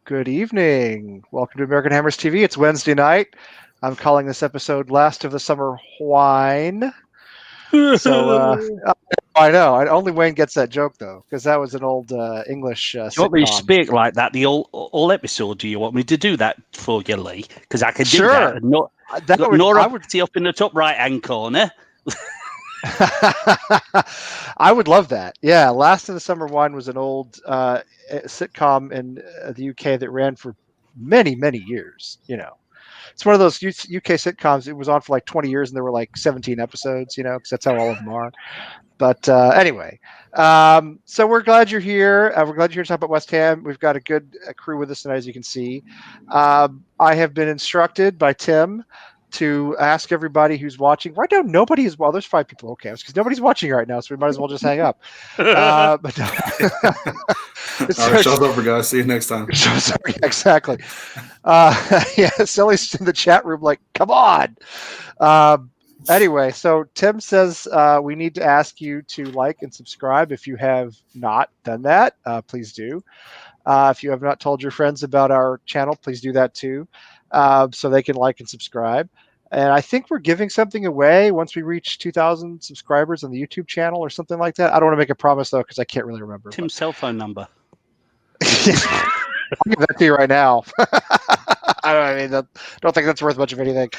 Good evening. Welcome to American Hammers TV. It's Wednesday night. I'm calling this episode Last of the Summer Whine. So, I know. Only Wayne gets that joke, though, because that was an old English Do you want me to sitcom. speak like that the all episode? Do you want me to do that for you, Lee? Because I can do Sure. that. And That got would, Nora I would, Betty up in the top right-hand corner. I would love that. Yeah, Last of the Summer Whine was an old sitcom in the UK that ran for many, many years. It's one of those UK sitcoms. It was on for like 20 years, and there were like 17 episodes. Because that's how all of them are. But anyway, so we're glad you're here. We're glad you're here to talk about West Ham. We've got a good crew with us tonight, as you can see. I have been instructed by Tim to ask everybody who's watching. Right now, nobody is. Well, there's 5 people. Okay, because nobody's watching right now, so we might as well just hang up. But All right, show's over, guys. See you next time. Sorry, exactly. Yeah, Sally's in the chat room like, come on. Anyway, so Tim says we need to ask you to like and subscribe. If you have not done that, please do. If you have not told your friends about our channel, please do that too, so they can like and subscribe. And I think we're giving something away once we reach 2,000 subscribers on the YouTube channel or something like that. I don't want to make a promise, though, because I can't really remember. Tim's cell phone number. I'll give that to you right now. I don't think that's worth much of anything.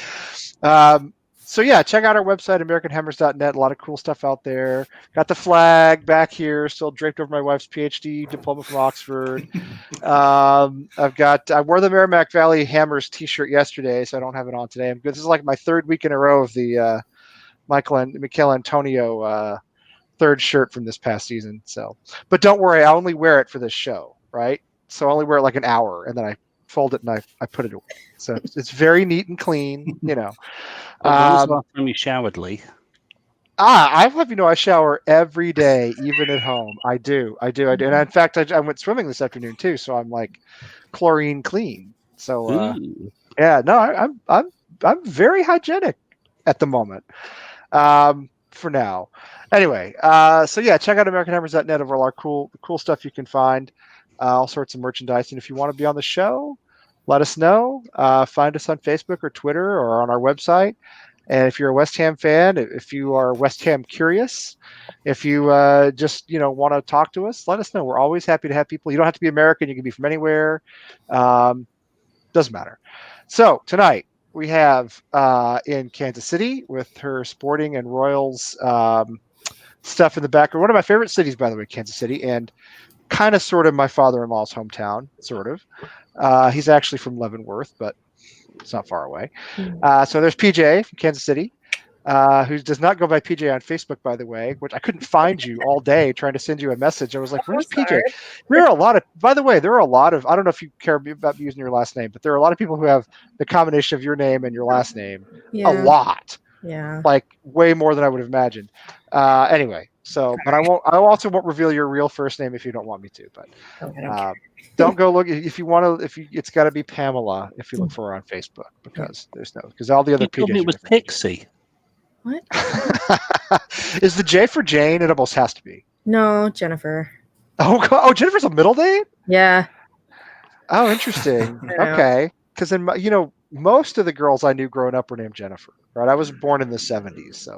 So yeah, check out our website, AmericanHammers.net. A lot of cool stuff out there. Got the flag back here, still draped over my wife's PhD diploma from Oxford. I wore the Merrimack Valley Hammers T-shirt yesterday, so I don't have it on today. This is like my 3rd week in a row of the Michael Antonio third shirt from this past season. So, but don't worry, I only wear it for this show, right? So I only wear it like an hour, and then I fold it and I put it away. So it's very neat and clean, When was the last time you showered, Lee? I have you know I shower every day, even at home. I do. And in fact, I went swimming this afternoon too, so I'm like chlorine clean. So yeah, no, I'm very hygienic at the moment. For now. Anyway, so yeah, check out AmericanHammers.net of all our cool stuff you can find. All sorts of merchandise. And if you want to be on the show, let us know. Find us on Facebook or Twitter or on our website. And if you're a West Ham fan, if you are West Ham curious, if you just want to talk to us, let us know. We're always happy to have people. You don't have to be American. You can be from anywhere. Doesn't matter. So tonight we have in Kansas City with her Sporting and Royals stuff in the background. One of my favorite cities, by the way, Kansas City, and kind of sort of my father-in-law's hometown, sort of. He's actually from Leavenworth, but it's not far away. So there's PJ from Kansas City, who does not go by PJ on Facebook, by the way, which I couldn't find you all day trying to send you a message. I was like, where's PJ? There are a lot of, by the way, I don't know if you care about using your last name, but there are a lot of people who have the combination of your name and your last name. Yeah. A lot. Yeah. Like way more than I would have imagined. Anyway, so, but I also won't reveal your real first name if you don't want me to, but don't go look if you want to, it's got to be Pamela if you look for her on Facebook, because because all the other PJs. It was Pixie. What? Is the J for Jane? It almost has to be. No, Jennifer. Oh, Jennifer's a middle name? Yeah. Oh, interesting. Okay. Because then, most of the girls I knew growing up were named Jennifer, right? I was born in the 70s, so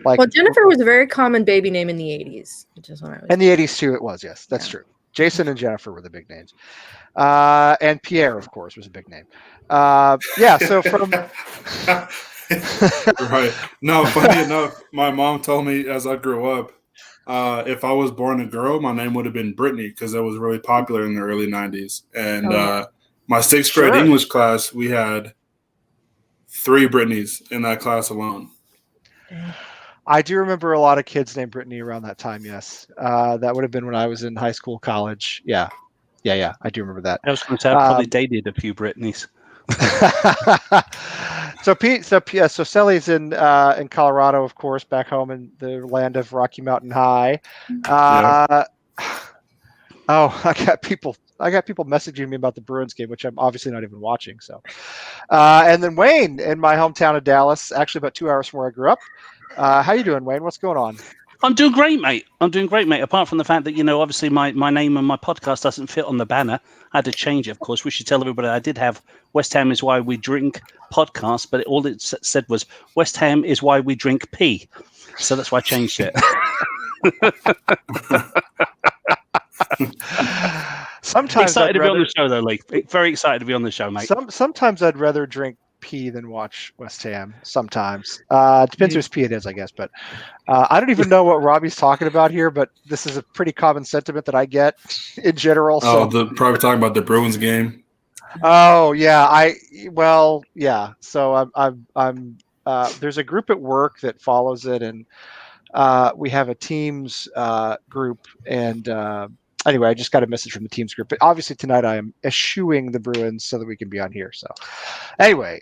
well, Jennifer was a very common baby name in the 80s, which is when I was. In the 80s too, it was, yes, that's true. Jason and Jennifer were the big names, and Pierre, of course, was a big name. Yeah, so from right. No, funny enough, my mom told me as I grew up, if I was born a girl, my name would have been Brittany, because that was really popular in the early 90s. And my 6th grade English class, we had 3 Brittany's in that class alone. I do remember a lot of kids named Brittany around that time, yes. That would have been when I was in high school, college. Yeah, I do remember that. I was going to say I probably dated a few Brittany's. So Sally's in Colorado, of course, back home in the land of Rocky Mountain High. Oh, I got people messaging me about the Bruins game, which I'm obviously not even watching. So, and then Wayne in my hometown of Dallas, actually about 2 hours from where I grew up. How you doing, Wayne? What's going on? I'm doing great, mate. Apart from the fact that, obviously my name and my podcast doesn't fit on the banner. I had to change it, of course. We should tell everybody I did have West Ham is Why We Drink podcast, but all it said was West Ham is Why We Drink pee. So that's why I changed it. Sometimes excited to be on the show, though, Lee. Very excited to be on the show, mate. Sometimes I'd rather drink pee than watch West Ham. Sometimes depends whose pee it is, I guess. But I don't even know what Robbie's talking about here. But this is a pretty common sentiment that I get in general. Oh, probably talking about the Bruins game. Oh yeah, yeah. So I'm there's a group at work that follows it, and we have a Teams group, and anyway, I just got a message from the Teams group. But obviously tonight I am eschewing the Bruins so that we can be on here. So anyway,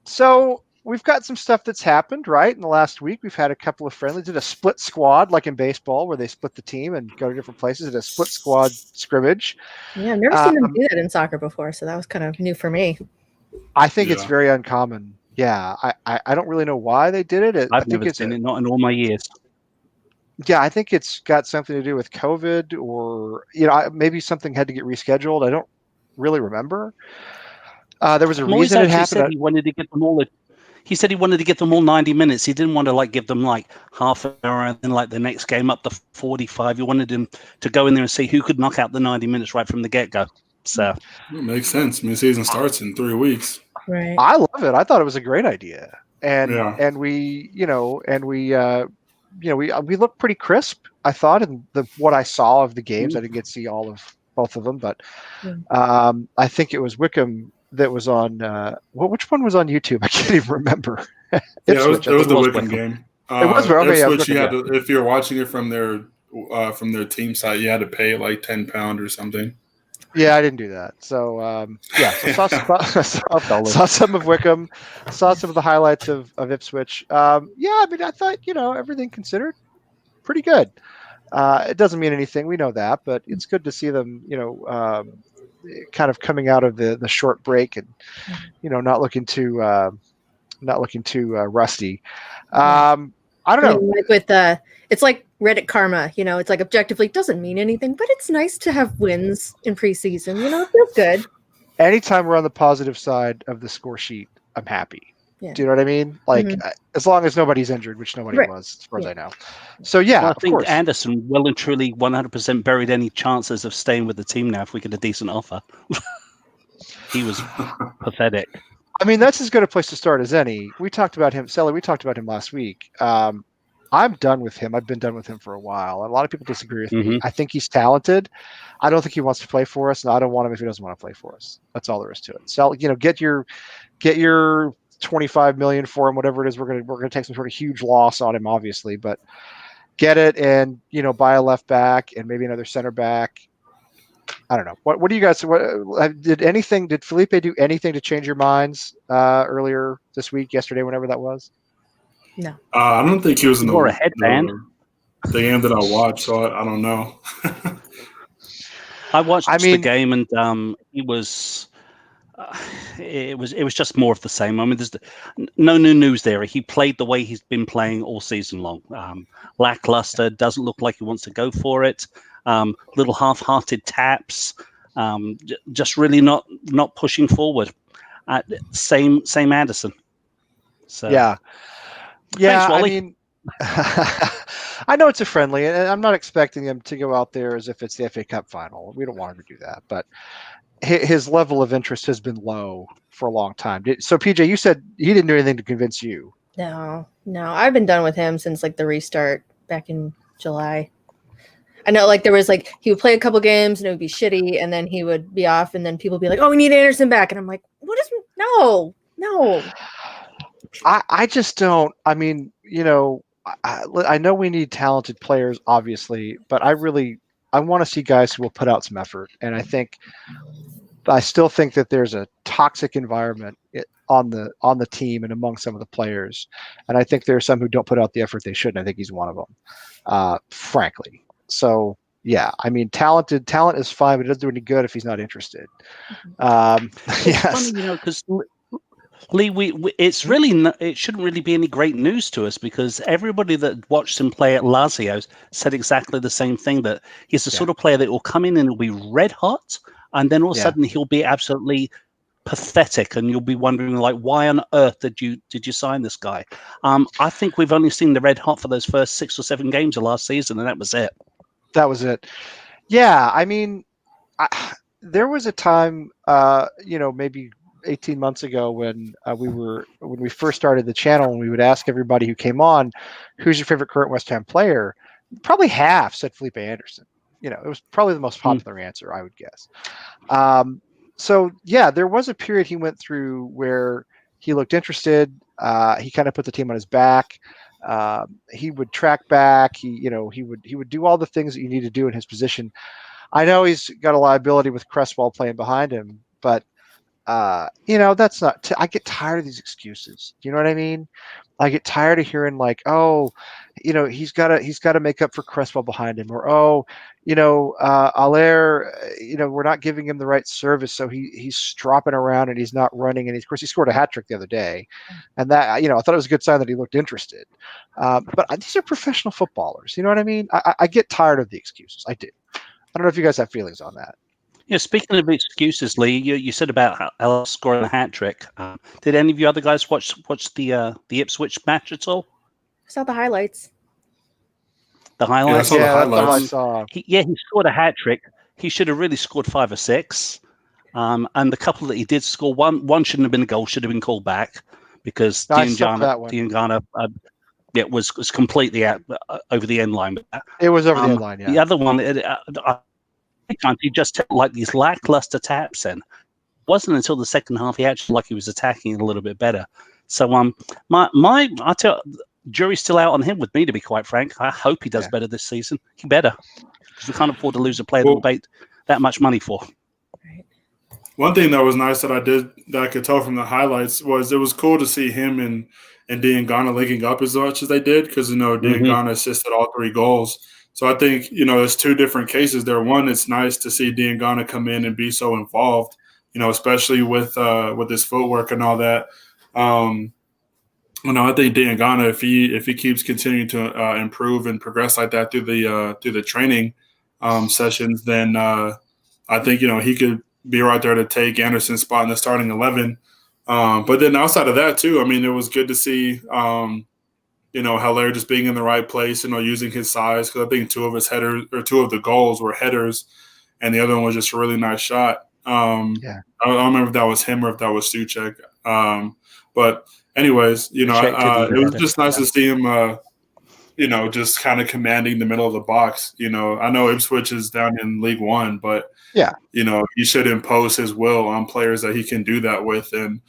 so we've got some stuff that's happened, right? In the last week, we've had a couple of friendlies. Did a split squad, like in baseball, where they split the team and go to different places. Did a split squad scrimmage. Yeah, I've never seen them do that in soccer before, so that was kind of new for me. I think it's very uncommon. Yeah, I don't really know why they did it. I've never seen it, not in all my years. Yeah, I think it's got something to do with COVID, or maybe something had to get rescheduled. I don't really remember. There was a reason it happened. Said he wanted to get them all. He said he wanted to get them all 90 minutes. He didn't want to give them half an hour and then the next game up to 45. He wanted them to go in there and see who could knock out the 90 minutes right from the get-go. So it makes sense. I mean, the season starts in 3 weeks. Right. I love it. I thought it was a great idea, and we we looked pretty crisp, I thought, in what I saw of the games. I didn't get to see all of both of them, but I think it was Wickham that was on. Which one was on YouTube? I can't even remember. It was the Wickham game. It was Ipswich, you had to, if you're watching it from their team site, you had to pay £10 or something. Yeah, I didn't do that. So so saw some of Wickham, saw some of the highlights of Ipswich. I mean, I thought everything considered, pretty good. It doesn't mean anything, we know that, but it's good to see them, kind of coming out of the short break and not looking too rusty. I don't know. It's like Reddit karma, it's objectively doesn't mean anything, but it's nice to have wins in preseason. It feels good. Anytime we're on the positive side of the score sheet, I'm happy. Yeah. Do you know what I mean? As long as nobody's injured, which nobody was, as far as I know. So I think Anderson well and truly 100% buried any chances of staying with the team now if we get a decent offer. He was pathetic. I mean, that's as good a place to start as any. We talked about him, Sally. We talked about him last week. I'm done with him. I've been done with him for a while. A lot of people disagree with me. I think he's talented. I don't think he wants to play for us, and I don't want him if he doesn't want to play for us. That's all there is to it. So, get your $25 million for him, whatever it is. We're gonna take some sort of huge loss on him, obviously, but get it and buy a left back and maybe another center back. I don't know. What do you guys? Did Felipe do anything to change your minds earlier this week, yesterday, whenever that was? No. I don't think he was in the headband. The game that I watched, so I don't know. I watched the game, and he was. It was just more of the same. I mean, there's no new news there. He played the way he's been playing all season long. Lackluster. Doesn't look like he wants to go for it. Little half-hearted taps. Just really not pushing forward. Same Anderson. So yeah. Thanks, Wally. I mean, I know it's a friendly, and I'm not expecting him to go out there as if it's the FA Cup final. We don't want him to do that, but his level of interest has been low for a long time. So, PJ, you said he didn't do anything to convince you. No. I've been done with him since the restart back in July. I know, there was he would play a couple games and it would be shitty, and then he would be off, and then people would be like, "Oh, we need Anderson back," and I'm like, "What is no?" I just don't. I mean, I know we need talented players, obviously, but I want to see guys who will put out some effort, and I still think that there's a toxic environment on the team and among some of the players, and I think there are some who don't put out the effort they should, and I think he's one of them, frankly. So yeah, I mean, talent is fine, but it doesn't do any good if he's not interested. It's funny, because Lee, it's really it shouldn't really be any great news to us because everybody that watched him play at Lazio said exactly the same thing, that he's the sort of player that will come in and he'll be red hot, and then all of a sudden he'll be absolutely pathetic, and you'll be wondering like, why on earth did you sign this guy? I think we've only seen the red hot for those first 6 or 7 games of last season, and that was it. That was it. Yeah, I mean, there was a time, maybe 18 months ago when we first started the channel, and we would ask everybody who came on, who's your favorite current West Ham player? Probably half said Felipe Anderson. It was probably the most popular answer, I would guess. So yeah, there was a period he went through where he looked interested. He kind of put the team on his back. He would track back. He would do all the things that you need to do in his position. I know he's got a liability with Cresswell playing behind him, but that's not. I get tired of these excuses. Do you know what I mean? I get tired of hearing like, oh, he's got to make up for Cresswell behind him, or Aller, we're not giving him the right service, so he's stropping around and he's not running. And of course, he scored a hat trick the other day, and that I thought it was a good sign that he looked interested. But these are professional footballers. You know what I mean? I get tired of the excuses. I do. I don't know if you guys have feelings on that. Yeah, speaking of excuses, Lee, you said about Ella scoring a hat trick. Did any of you other guys watch the Ipswich match at all? I saw the highlights. The highlights? Yeah, I saw the highlights. I saw. He scored a hat trick. He should have really scored 5 or 6. And the couple that he did score, one shouldn't have been a goal, should have been called back because Diangana was completely out over the end line. It was over the end line, yeah. The other one, he just took like these lackluster taps in. It wasn't until the second half he actually he was attacking a little bit better. So I tell jury's still out on him with me, to be quite frank. I hope he does better this season. He better, because we can't afford to lose a player that we paid that much money for. One thing that was nice that I could tell from the highlights was it was cool to see him and Diangana linking up as much as they did, because Diangana assisted all 3 goals. So I think, there's 2 different cases there. One, it's nice to see Diangana come in and be so involved, especially with his footwork and all that. I think Diangana, if he keeps continuing to improve and progress like that through the training sessions, then I think he could be right there to take Anderson's spot in the starting 11. But then outside of that too, I mean, it was good to see Haller just being in the right place, using his size, because I think 2 of his headers, or 2 of the goals were headers, and the other one was just a really nice shot. I don't remember if that was him or if that was Souček. But anyways, it was just nice to see him, just kind of commanding the middle of the box. I know Ipswich is down in League One, but he should impose his will on players that he can do that with, and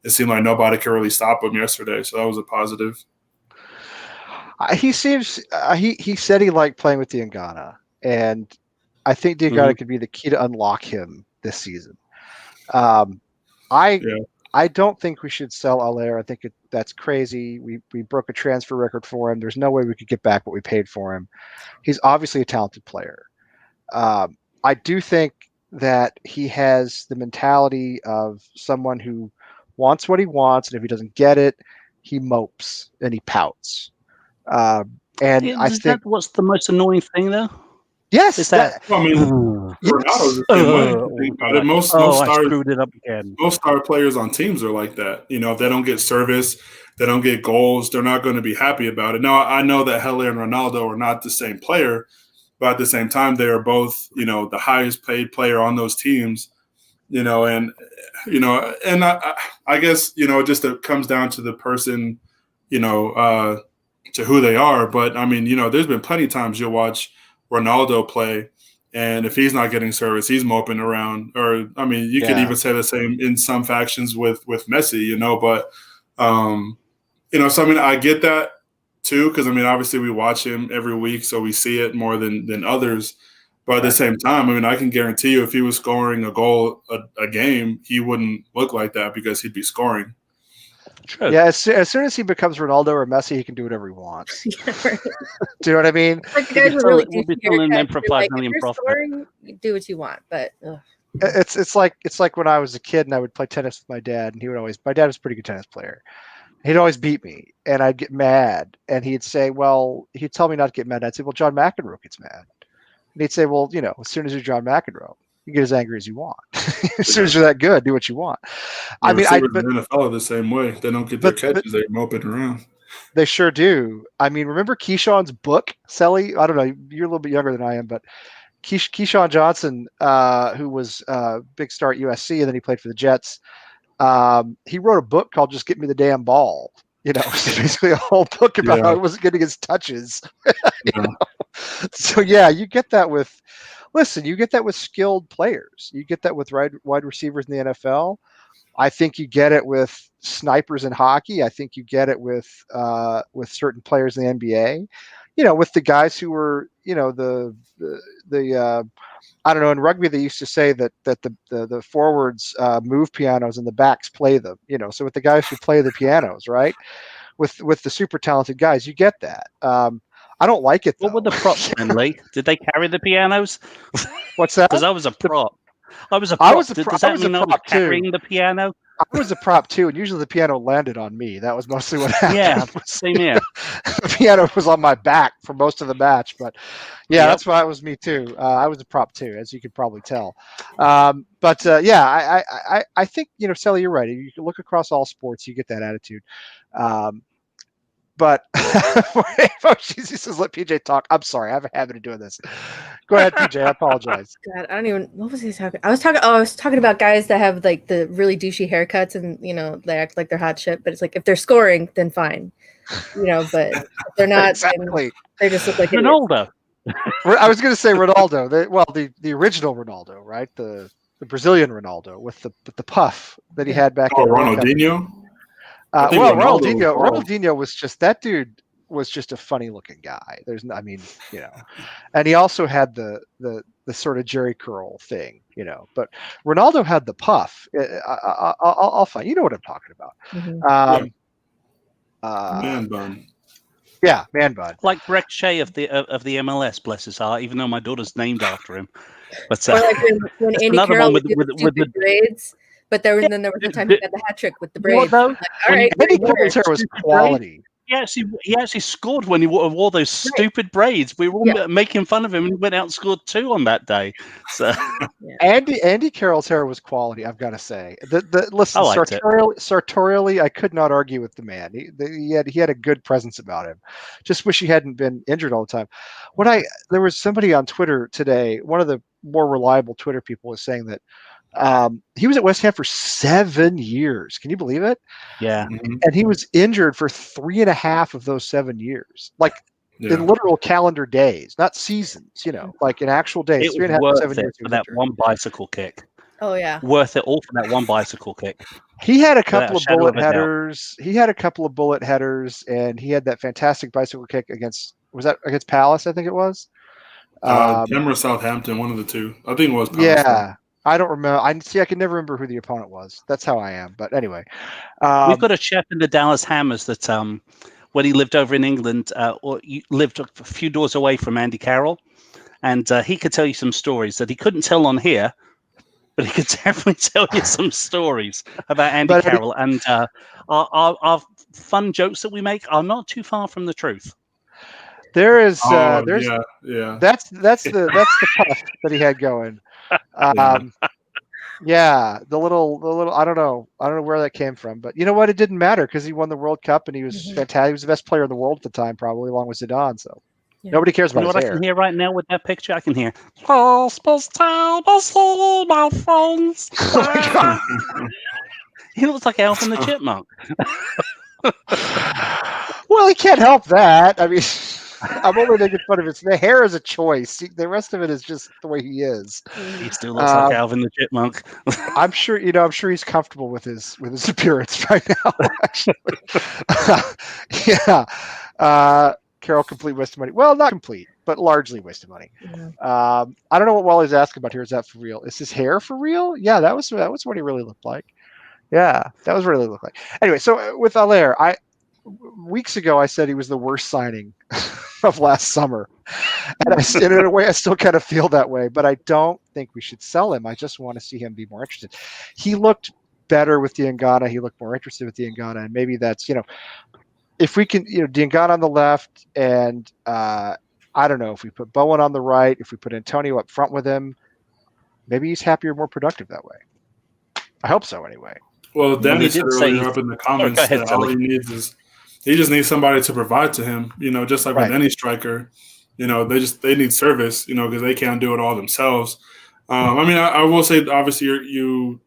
it seemed like nobody could really stop him yesterday. So that was a positive. He seems he said he liked playing with Diangana, and I think Diangana could be the key to unlock him this season. I don't think we should sell Aller. I think that's crazy. We broke a transfer record for him. There's no way we could get back what we paid for him. He's obviously a talented player. I do think that he has the mentality of someone who wants what he wants, and if he doesn't get it, he mopes and he pouts. I think that what's the most annoying thing, though? Yes, is that. Ronaldo's the same way. Most screwed it up again. Most star players on teams are like that. If they don't get service, they don't get goals, they're not going to be happy about it. Now, I know that Haller and Ronaldo are not the same player, but at the same time, they are both, the highest paid player on those teams. And I guess it just comes down to the person, to who they are. But I mean, there's been plenty of times you'll watch Ronaldo play, and if he's not getting service, he's moping around. Or I mean, you could even say the same in some factions with Messi, But so I mean, I get that too, because I mean, obviously we watch him every week, so we see it more than others. But at the same time, I mean, I can guarantee you, if he was scoring a goal a game, he wouldn't look like that, because he'd be scoring. True. Yeah, as soon as he becomes Ronaldo or Messi, he can do whatever he wants. Right. Do you know what I mean? Like the guys were really we'll be telling them for 5 million profit. You do what you want, but It's like when I was a kid and I would play tennis with my dad, and my dad was a pretty good tennis player. He'd always beat me, and I'd get mad, and he'd say, well, he'd tell me not to get mad. I'd say, well, John McEnroe gets mad. And he'd say, well, as soon as you're John McEnroe, you get as angry as you want. As soon as you're that good, do what you want. I mean, receivers in the NFL are the same way. They don't get their catches; they're moping around. They sure do. I mean, remember Keyshawn's book, Selly? I don't know. You're a little bit younger than I am, but Keyshawn Johnson, who was a big star at USC, and then he played for the Jets. He wrote a book called "Just Get Me the Damn Ball." It's basically a whole book about how he wasn't getting his touches. So you get that with. Listen, you get that with skilled players. You get that with wide receivers in the NFL. I think you get it with snipers in hockey. I think you get it with certain players in the NBA. With the guys who were, the I don't know. In rugby, they used to say that the forwards move pianos and the backs play them. So with the guys who play the pianos, right? With the super talented guys, you get that. I don't like it, though. What were the props, Lee? Did they carry the pianos? What's that? Because I was a prop. Does that mean I was carrying the piano? I was a prop too, and usually the piano landed on me. That was mostly what happened. Yeah, same here. The piano was on my back for most of the match, but that's why it was me too. I was a prop too, as you could probably tell. I think Sally, you're right. You can look across all sports, you get that attitude. But she says, "Let PJ talk." I'm sorry, I have a habit of doing this. Go ahead, PJ. I apologize. God, I don't even. What was he talking? I was talking about guys that have like the really douchey haircuts, and they act like they're hot shit. But it's like if they're scoring, then fine, But if they're not, exactly. They just look like Ronaldo. I was going to say Ronaldo. The original Ronaldo, right? The Brazilian Ronaldo with the puff that he had back in Ronaldinho. Ronaldinho was just, that dude was just a funny looking guy. And he also had the sort of Jerry curl thing, but Ronaldo had the puff. I'll find, you know what I'm talking about. Mm-hmm. Man bun. Yeah, man bun. Like Breck Shea of the MLS, bless his heart, even though my daughter's named after him. But or like when Andy Carroll with the braids. But there was the time he got the hat trick with the braids. All right, Andy Carroll's hair was quality. He actually scored when he wore those stupid braids. We were all making fun of him, and he went out and scored 2 on that day. So Andy Carroll's hair was quality, I've got to say. Listen, sartorially, I could not argue with the man. He had a good presence about him. Just wish he hadn't been injured all the time. There was somebody on Twitter today, one of the more reliable Twitter people was saying that he was at West Ham for 7 years. Can you believe it? Yeah. And he was injured for 3.5 of those 7 years, in literal calendar days, not seasons, like in actual days. It was worth 7 years for that one bicycle kick. Oh, yeah. Worth it all for that one bicycle kick. He had a couple of bullet headers. And he had that fantastic bicycle kick against Palace, I think it was? Them or Southampton, one of the two. I think it was Palace. Yeah. I don't remember. I can never remember who the opponent was. That's how I am. But anyway, we've got a chef in the Dallas Hammers that when he lived over in England, or lived a few doors away from Andy Carroll, and he could tell you some stories that he couldn't tell on here, but he could definitely tell you some stories about Andy Carroll. And our fun jokes that we make are not too far from the truth. That's the puff that he had going. The little I don't know where that came from, but you know what, it didn't matter because he won the World Cup and he was fantastic. He was the best player in the world at the time, probably along with Zidane, so nobody cares about his hair. I can hear right now with that picture? I can hear Christmas time, my friends. He looks like Alvin the Chipmunk. Well, he can't help that. I mean, I'm only making fun of it. The hair is a choice. The rest of it is just the way he is. He still looks like Alvin the Chipmunk. I'm sure he's comfortable with his appearance right now. Actually, Carroll, complete waste of money. Well, not complete, but largely waste of money. Yeah. I don't know what Wally's asking about here. Is that for real? Is his hair for real? Yeah, that was what he really looked like. Yeah, that was what he really looked like. Anyway, so with Allaire, weeks ago I said he was the worst signing of last summer. And in a way, I still kind of feel that way, but I don't think we should sell him. I just want to see him be more interested. He looked better with Diangana. He looked more interested with Diangana, and maybe that's, if we can, Diangana on the left, and I don't know, if we put Bowen on the right, if we put Antonio up front with him, maybe he's happier, more productive that way. I hope so, anyway. Well, Danny said earlier up in the comments that all he needs is he just needs somebody to provide to him. Just like with any striker, they need service. Because they can't do it all themselves. I will say, obviously, you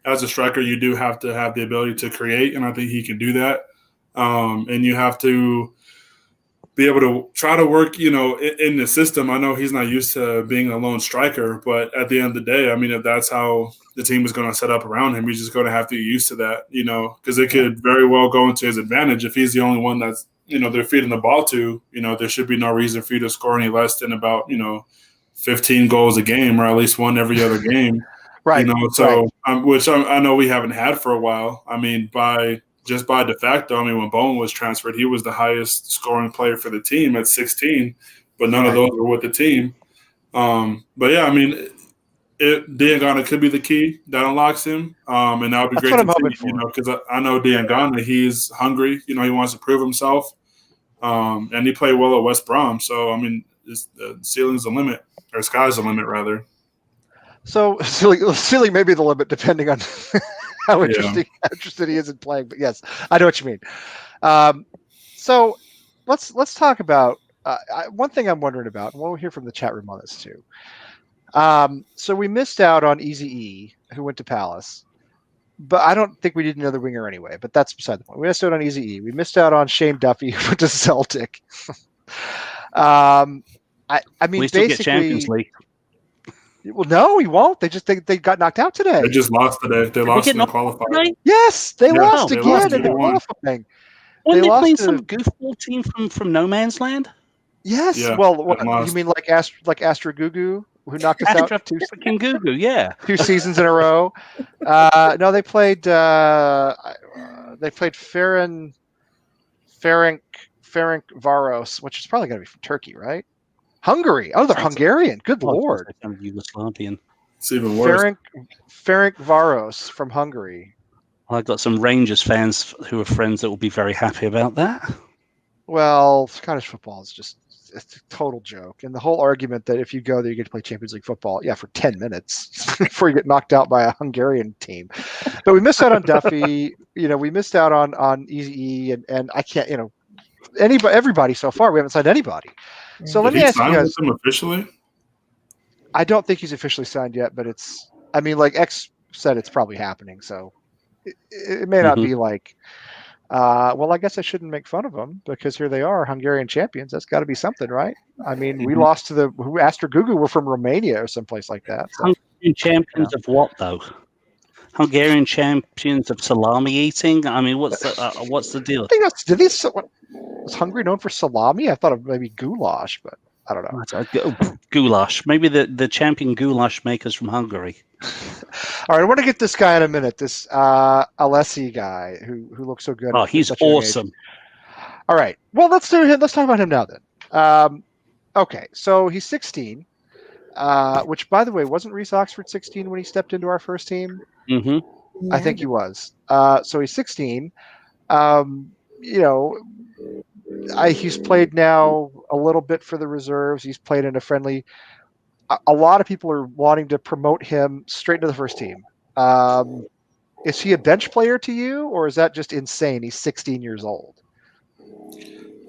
as a striker, you do have to have the ability to create, and I think he can do that. And you have to be able to try to work, in the system. I know he's not used to being a lone striker, but at the end of the day, if that's how the team is going to set up around him, he's just going to have to get used to that, because it could very well go into his advantage if he's the only one that's, they're feeding the ball to. There should be no reason for you to score any less than about, 15 goals a game, or at least one every other game. Right. Which I know we haven't had for a while. By de facto, when Bowen was transferred, he was the highest scoring player for the team at 16, but none of those were with the team. But yeah, Diangana could be the key that unlocks him, and that would be great to see. Because I know Diangana, he's hungry. He wants to prove himself, and he played well at West Brom. So the ceiling's the limit, or sky's the limit, rather. So ceiling may be the limit, depending on how interested he is in playing. But yes, I know what you mean. So let's talk about one thing I'm wondering about, and we'll hear from the chat room on this too. So we missed out on Easy E, who went to Palace, but I don't think we need another winger anyway. But that's beside the point. We missed out on Easy E. We missed out on Shane Duffy, who went to Celtic. We still get Champions League. Well, no, he won't. They got knocked out today. They just lost today. They lost in the qualifier. Yes, they lost again in the qualifying. Weren't they playing some goofball team from no man's land? Yes. Yeah, well, you mean like Astra Gugu, who knocked us out? Freaking Gugu, yeah. 2 seasons in a row. No, they played Ferencvaros, which is probably going to be from Turkey, right? Hungary. Oh, they're Hungarian. Good Lord. Yugoslavian. It's even worse. Ferencvaros from Hungary. I've got some Rangers fans who are friends that will be very happy about that. Well, Scottish football is just it's a total joke. And the whole argument that if you go there, you get to play Champions League football, for 10 minutes before you get knocked out by a Hungarian team. But we missed out on Duffy. We missed out on Easy E, and I can't, everybody so far. We haven't signed anybody. So let me ask you guys. Him officially? I don't think he's officially signed yet, but it's. Like X said, it's probably happening. So it may not be like. Well, I guess I shouldn't make fun of them because here they are, Hungarian champions. That's got to be something, right? We lost to who Astra Gugu were from Romania or someplace like that. So, Hungarian champions of what though? Hungarian champions of salami eating. What's the deal? I think was Hungary known for salami? I thought of maybe goulash, but I don't know. Goulash. Maybe the champion goulash makers from Hungary. All right, I want to get this guy in a minute. This Alessi guy who looks so good. Oh, he's awesome. All right. Well, let's do him. Let's talk about him now then. Okay, so he's 16, which, by the way, wasn't Reece Oxford 16 when he stepped into our first team? Mm-hmm. I think he was. So he's 16. He's played now a little bit for the reserves. He's played in a friendly. A lot of people are wanting to promote him straight into the first team. Is he a bench player to you, or is that just insane? He's 16 years old.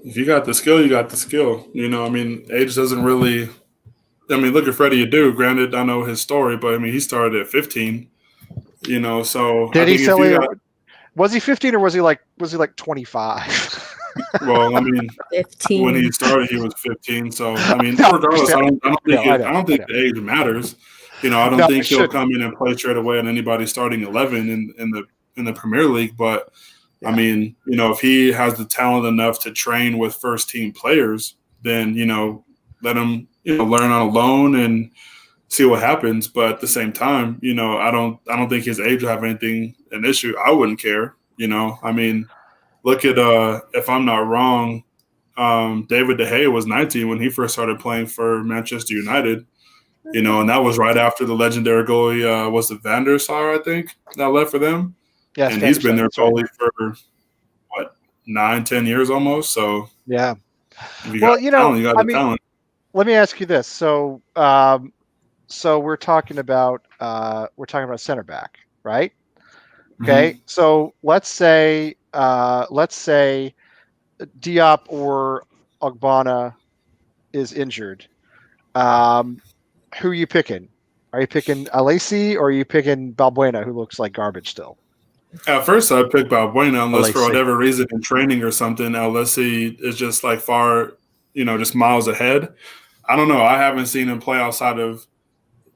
If you got the skill, you got the skill. Age doesn't really. Look at Freddie Adu. Granted, I know his story, but he started at 15. So did he sell it? Was he 15 or was he like 25? Well, 15. When he started, he was 15 . So regardless, I don't think the age matters. I don't think he'll come in and play straight away on anybody starting 11 in the Premier League. But if he has the talent enough to train with first team players, then let him learn on a loan and see what happens. But at the same time, I don't think his age will have an issue. I wouldn't care. Look at if I'm not wrong, David De Gea was 19 when he first started playing for Manchester United. And that was right after the legendary goalie was it Van der Sar, I think, that left for them. Yeah, and he's been their goalie for 9-10 years almost. So yeah. If you got talent, you got the talent. Let me ask you this. So we're talking about center back, right? Okay. Mm-hmm. So let's say Diop or Ogbonna is injured. Who are you picking? Are you picking Alesi or are you picking Balbuena, who looks like garbage still? At first, I'd pick Balbuena unless for whatever reason in training or something, Alesi is just like far, just miles ahead. I don't know. I haven't seen him play outside of,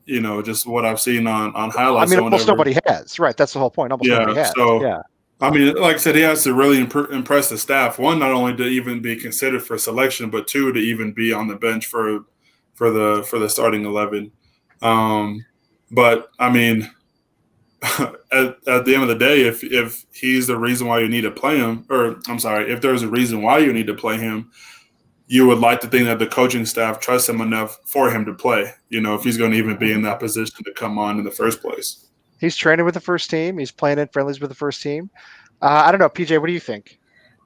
just what I've seen on highlights. I mean, almost nobody has. Right. That's the whole point. Almost nobody has. So, yeah. I mean, like I said, he has to really impress the staff. One, not only to even be considered for selection, but two, to even be on the bench for the starting 11. But I mean, at the end of the day, if he's the reason why you need to play him, or I'm sorry, if there's a reason why you need to play him, you would like to think that the coaching staff trusts him enough for him to play. If he's going to even be in that position to come on in the first place. He's training with the first team. He's playing in friendlies with the first team. I don't know, PJ. What do you think?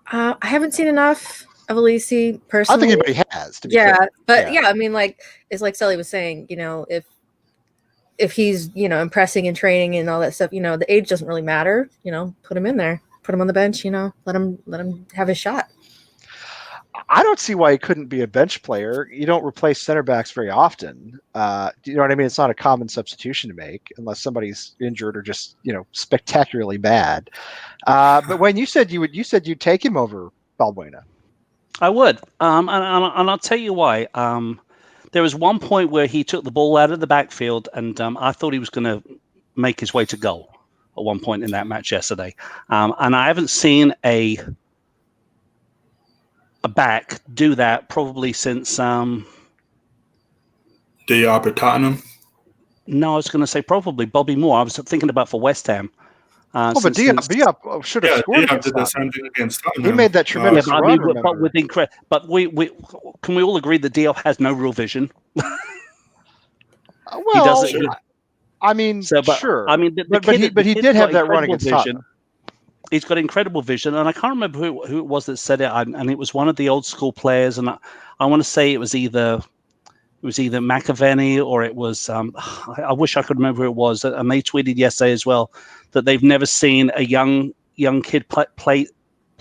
I haven't seen enough of Alesi personally. I don't think anybody has. To be fair. But I mean, it's like Sully was saying. If he's impressing in training and all that stuff, the age doesn't really matter. Put him in there, put him on the bench. Let him have his shot. I don't see why he couldn't be a bench player. You don't replace center backs very often. Do you know what I mean? It's not a common substitution to make unless somebody's injured or just spectacularly bad. But when you said you'd take him over Balbuena, I would, and I'll tell you why. There was one point where he took the ball out of the backfield, and I thought he was going to make his way to goal at one point in that match yesterday. And I haven't seen a back do that probably since Diop at Tottenham. No, I was going to say probably Bobby Moore. I was thinking about for West Ham. But Diop should have scored. Diop did the same thing against Tottenham. He made that tremendous run. But can we all agree that Diop has no real vision? Well, I mean, sure. I mean, but he did have that run against Tottenham. He's got incredible vision, and I can't remember who it was that said it, and it was one of the old school players, and I want to say it was either McAvenny or it was I wish I could remember who it was, and they tweeted yesterday as well that they've never seen a young kid play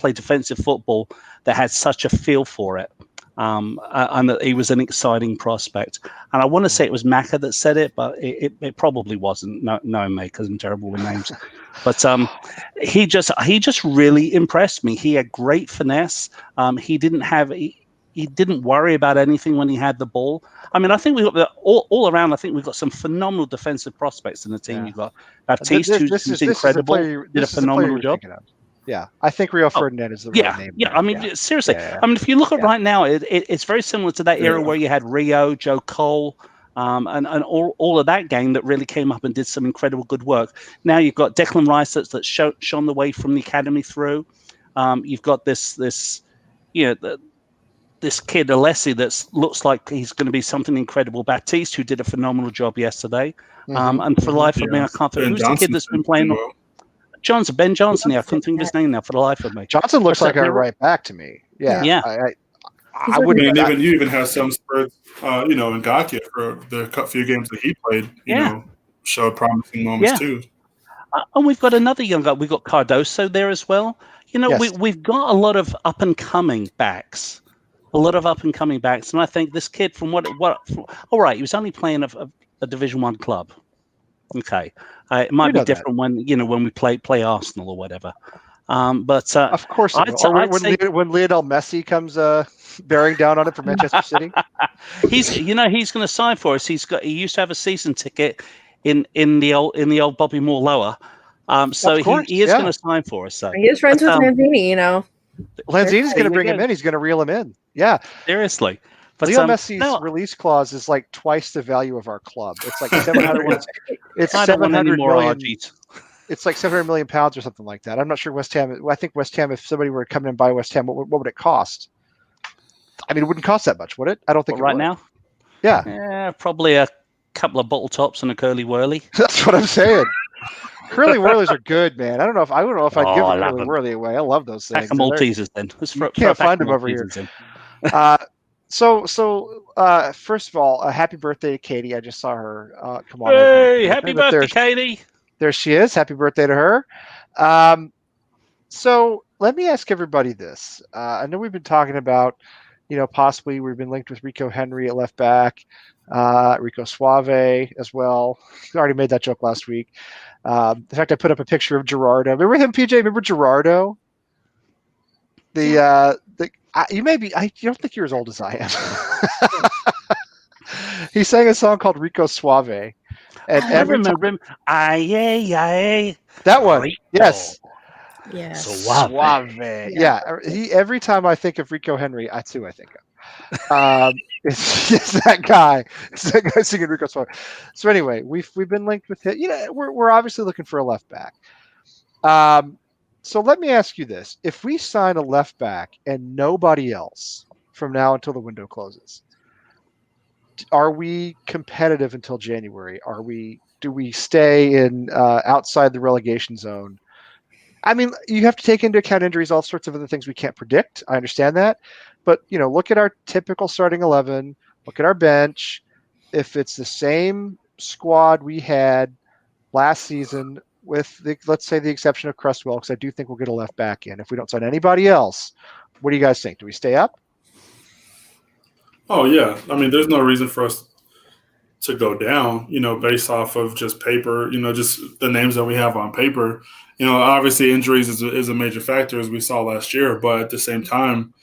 defensive football that had such a feel for it, and that he was an exciting prospect. And I want to say it was Macca that said it, but it probably wasn't. No, mate, because I'm terrible with names. But he just really impressed me. He had great finesse. He didn't worry about anything when he had the ball. I mean, I think we've got all around. I think we've got some phenomenal defensive prospects in the team. Yeah. You've got Baptiste, who's incredible, did a phenomenal job. Yeah, I think Rio Ferdinand is the right name. Yeah, I mean, seriously. Yeah. I mean, if you look at right now, it's very similar to that era where you had Rio, Joe Cole, and all of that gang that really came up and did some incredible good work. Now you've got Declan Rice that's shone the way from the academy through. You've got this kid Alesi that looks like he's going to be something incredible. Baptiste, who did a phenomenal job yesterday, and for the life of me, I can't think who's the kid that's been playing. Ben Johnson. Yeah, I couldn't think of his name now for the life of me. Johnson looks like a right back to me. Yeah. I wouldn't. And you even have some Spurs, in Ngakia for the few games that he played. Showed promising moments too. And we've got another young guy. We've got Cardoso there as well. We've got a lot of up and coming backs. And I think this kid, from what all right, he was only playing a Division 1 club. Okay, it might be different when we play Arsenal or whatever. But of course, when Lionel Messi comes bearing down on it for Manchester City, he's going to sign for us. He used to have a season ticket in the old Bobby Moore lower. So he is going to sign for us. So he is friends with Lanzini, Lanzini's going to bring him in. He's going to reel him in. Yeah, seriously. But Leo Messi's release clause is like twice the value of our club. It's like 700. It's 700 million. It's like 700 million pounds or something like that. I'm not sure West Ham. I think West Ham, if somebody were to come in and buy West Ham, what would it cost? I mean, it wouldn't cost that much, would it? I don't think Right it would. now. Yeah, Probably a couple of bottle tops and a curly whirly. that's what I'm saying. Curly whirlies are good, man. I don't know if I'd give I a love curly them. whirly away. I love those things. Pack of Maltesers then. Let's You throw a can't pack find of them over here. Maltesers in. So first of all, happy birthday to Katie. I just saw her come on. Hey, happy birthday, Katie. There she is. Happy birthday to her. So let me ask everybody this. I know we've been talking about, possibly we've been linked with Rico Henry at left back, Rico Suave as well. I already made that joke last week. In fact, I put up a picture of Gerardo. Remember him, PJ? Remember Gerardo? You don't think you're as old as I am. He sang a song called Rico Suave. And I remember him. Aye. That one. Rico. Yes. Yeah. Suave. Yeah. Every time I think of Rico Henry, that's who I think of. It's that guy. It's that guy singing Rico Suave. So anyway, we've been linked with him. We're obviously looking for a left back. So let me ask you this: if we sign a left back and nobody else from now until the window closes, are we competitive until January? Do we stay in outside the relegation zone? I mean, you have to take into account injuries, all sorts of other things we can't predict. I understand that. But, look at our typical starting 11, look at our bench. If it's the same squad we had last season, with let's say the exception of Cresswell, because I do think we'll get a left back in. If we don't sign anybody else, what do you guys think? Do we stay up? Oh, yeah. I mean, there's no reason for us to go down, based off of just paper, just the names that we have on paper. Obviously injuries is a major factor, as we saw last year. But at the same time,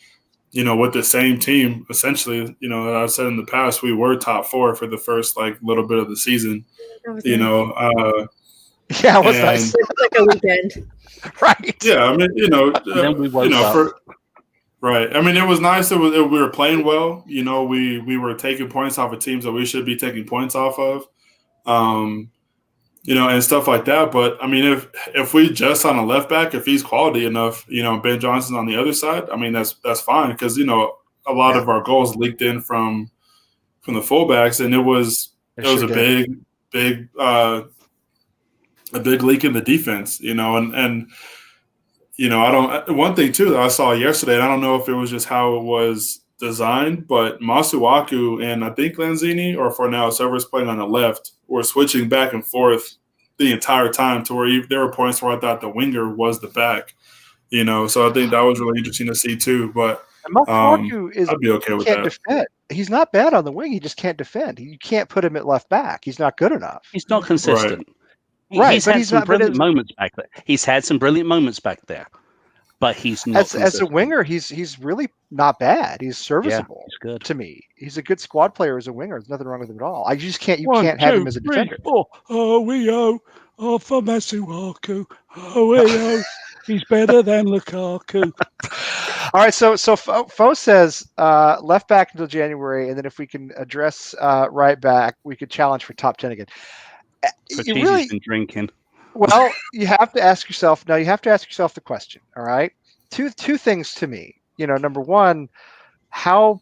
with the same team, essentially, I've said in the past, we were top 4 for the first little bit of the season. Yeah, it was nice. Like a weekend. Right. Yeah, I mean, then we woke up. Right. I mean, it was nice. We were playing well. We were taking points off of teams that we should be taking points off of, and stuff like that. But I mean, if we just on a left back, if he's quality enough, Ben Johnson on the other side, I mean, that's fine, because a lot of our goals leaked in from the fullbacks, and it was a big leak in the defense, and. One thing too that I saw yesterday, and I don't know if it was just how it was designed, but Masuaku and I think Lanzini or Fornals, whoever's playing on the left, were switching back and forth the entire time, to where there were points where I thought the winger was the back, so I think that was really interesting to see too. But I'd be okay with that. Defend. He's not bad on the wing. He just can't defend. You can't put him at left back. He's not good enough. He's not consistent. Right, he's had some brilliant moments back there. He's had some brilliant moments back there, but he's not. As a winger, he's really not bad. He's serviceable. He's good to me. He's a good squad player as a winger. There's nothing wrong with him at all. You can't have him as a defender. For Masuaku. He's better than Lukaku. All right, so Fo says left back until January, and then if we can address right back, we could challenge for top 10 again. He's been drinking. Well, you have to ask yourself the question. All right, two things to me. Number one, how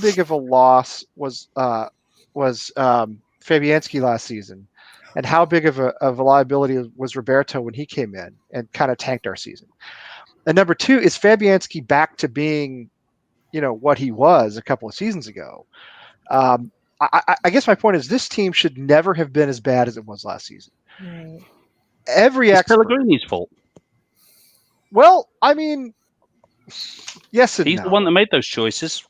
big of a loss was Fabianski last season, and how big of a liability was Roberto when he came in and kind of tanked our season? And number two, is Fabianski back to being, what he was a couple of seasons ago? I guess my point is this team should never have been as bad as it was last season. Right. It's Pellegrini's fault. Well, I mean, yes and no. He's the one that made those choices.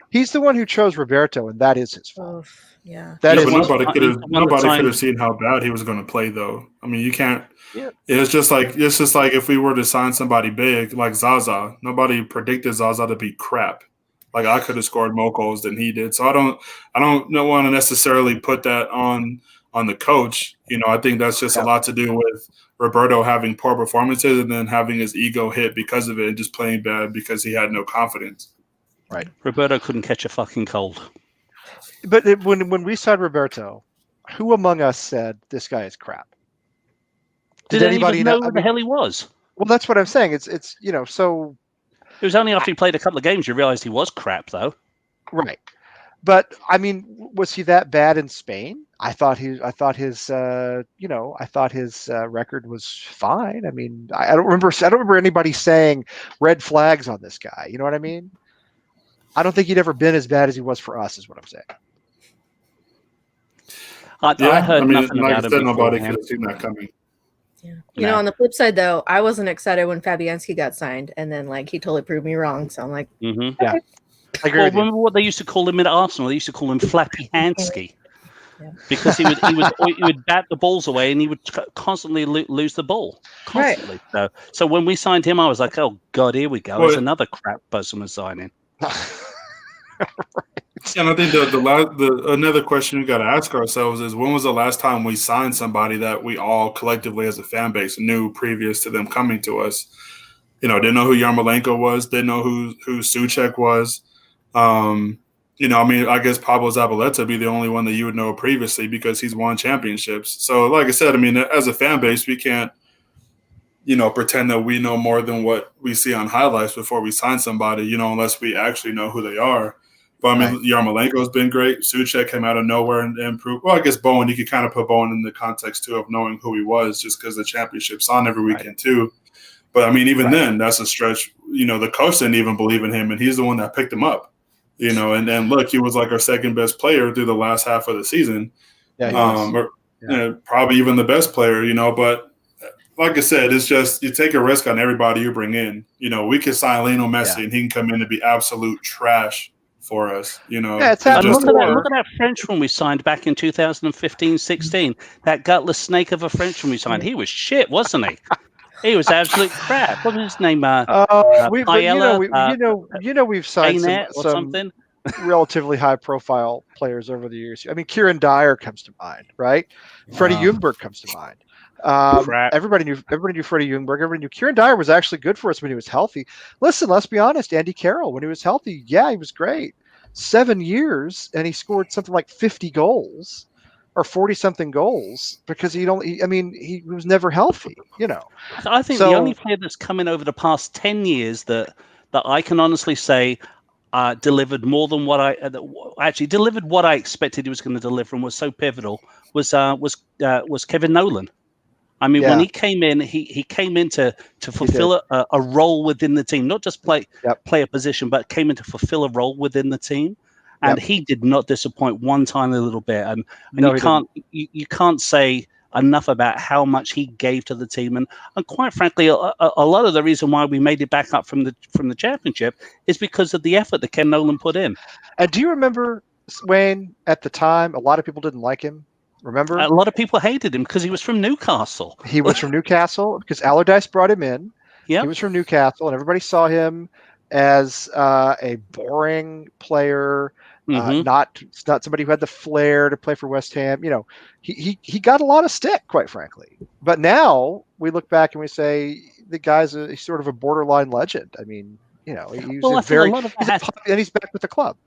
He's the one who chose Roberto, and that is his fault. Yeah. But nobody could have seen how bad he was going to play, though. I mean, you can't. Yeah. It's just like if we were to sign somebody big like Zaza, nobody predicted Zaza to be crap. Like, I could have scored more goals than he did. So I don't want to necessarily put that on the coach. I think that's just a lot to do with Roberto having poor performances and then having his ego hit because of it and just playing bad because he had no confidence. Right. Roberto couldn't catch a fucking cold. But when we signed Roberto, who among us said this guy is crap? Did anybody know who the hell he was? Well, that's what I'm saying. It's so It was only after he played a couple of games you realized he was crap, though. Right. But I mean, was he that bad in Spain? I thought his record was fine. I mean, I don't remember anybody saying red flags on this guy. You know what I mean? I don't think he'd ever been as bad as he was for us, is what I'm saying. I heard nothing like about I said, him nobody beforehand. could have seen that coming. Yeah. You know, on the flip side, though, I wasn't excited when Fabianski got signed, and then he totally proved me wrong. So I'm like, okay. Yeah. I agree with you. Remember what they used to call him at Arsenal? They used to call him Flappy Hansky. Yeah. Because he would bat the balls away and he would constantly lose the ball. Constantly. Right. So when we signed him, I was like, oh, God, here we go. There's another crap person we're signing. And I think another question we got to ask ourselves is, when was the last time we signed somebody that we all collectively as a fan base knew previous to them coming to us? Didn't know who Yarmolenko was, didn't know who Souček was. I guess Pablo Zabaleta would be the only one that you would know previously because he's won championships. So, like I said, as a fan base, we can't, pretend that we know more than what we see on highlights before we sign somebody, unless we actually know who they are. But, Yarmolenko's been great. Souček came out of nowhere and improved. Well, I guess Bowen, you could kind of put Bowen in the context, too, of knowing who he was just because the championship's on every weekend, too. But, even then, that's a stretch. The coach didn't even believe in him, and he's the one that picked him up. And look, he was like our second best player through the last half of the season. Probably even the best player, but like I said, it's just you take a risk on everybody you bring in. We could sign Lionel Messi and he can come in and be absolute trash for us. It's look at that Frenchman we signed back in 2015-16. That gutless snake of a Frenchman we signed. He was shit, wasn't he? He was absolute crap. What was his name? We've signed some relatively high-profile players over the years. Kieran Dyer comes to mind, right? Freddie Ljungberg comes to mind. Everybody knew Freddie Ljungberg. Everybody knew Kieran Dyer was actually good for us when he was healthy. Listen, let's be honest. Andy Carroll, when he was healthy, he was great. 7 years, and he scored something like 50 goals. Or 40-something goals because he was never healthy, I think the only player that's come in over the past 10 years that I can honestly say delivered more than what I delivered what I expected he was going to deliver and was so pivotal was Kevin Nolan. When he came in, he came in to fulfill a role within the team, not just play a position, but came in to fulfill a role within the team. And he did not disappoint one tiny little bit. And you can't say enough about how much he gave to the team. And quite frankly, a lot of the reason why we made it back up from the championship is because of the effort that Ken Nolan put in. And do you remember, Wayne, at the time, a lot of people didn't like him? Remember? A lot of people hated him because he was from Newcastle. He was from Newcastle because Allardyce brought him in. He was from Newcastle, and everybody saw him as a boring player. Not somebody who had the flair to play for West Ham. He got a lot of stick, quite frankly. But now we look back and we say the guy's he's sort of a borderline legend. He's back with the club.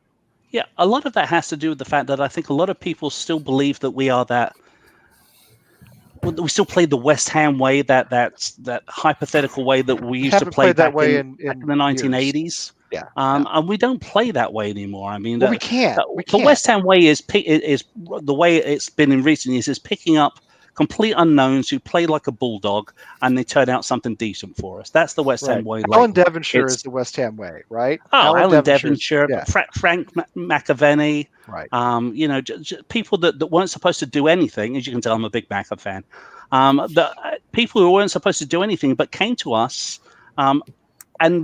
Yeah, a lot of that has to do with the fact that I think a lot of people still believe that we are that. We still play the West Ham way, that hypothetical way that we used to play back in the 1980s. Years. And we don't play that way anymore. We can't. The West Ham way is the way it's been in recent years is picking up complete unknowns who play like a bulldog and they turn out something decent for us. That's the West Ham way. Alan Devonshire is the West Ham way, right? Alan Devonshire, Frank McAvenny, right? People that weren't supposed to do anything. As you can tell, I'm a big Macca fan. People who weren't supposed to do anything but came to us and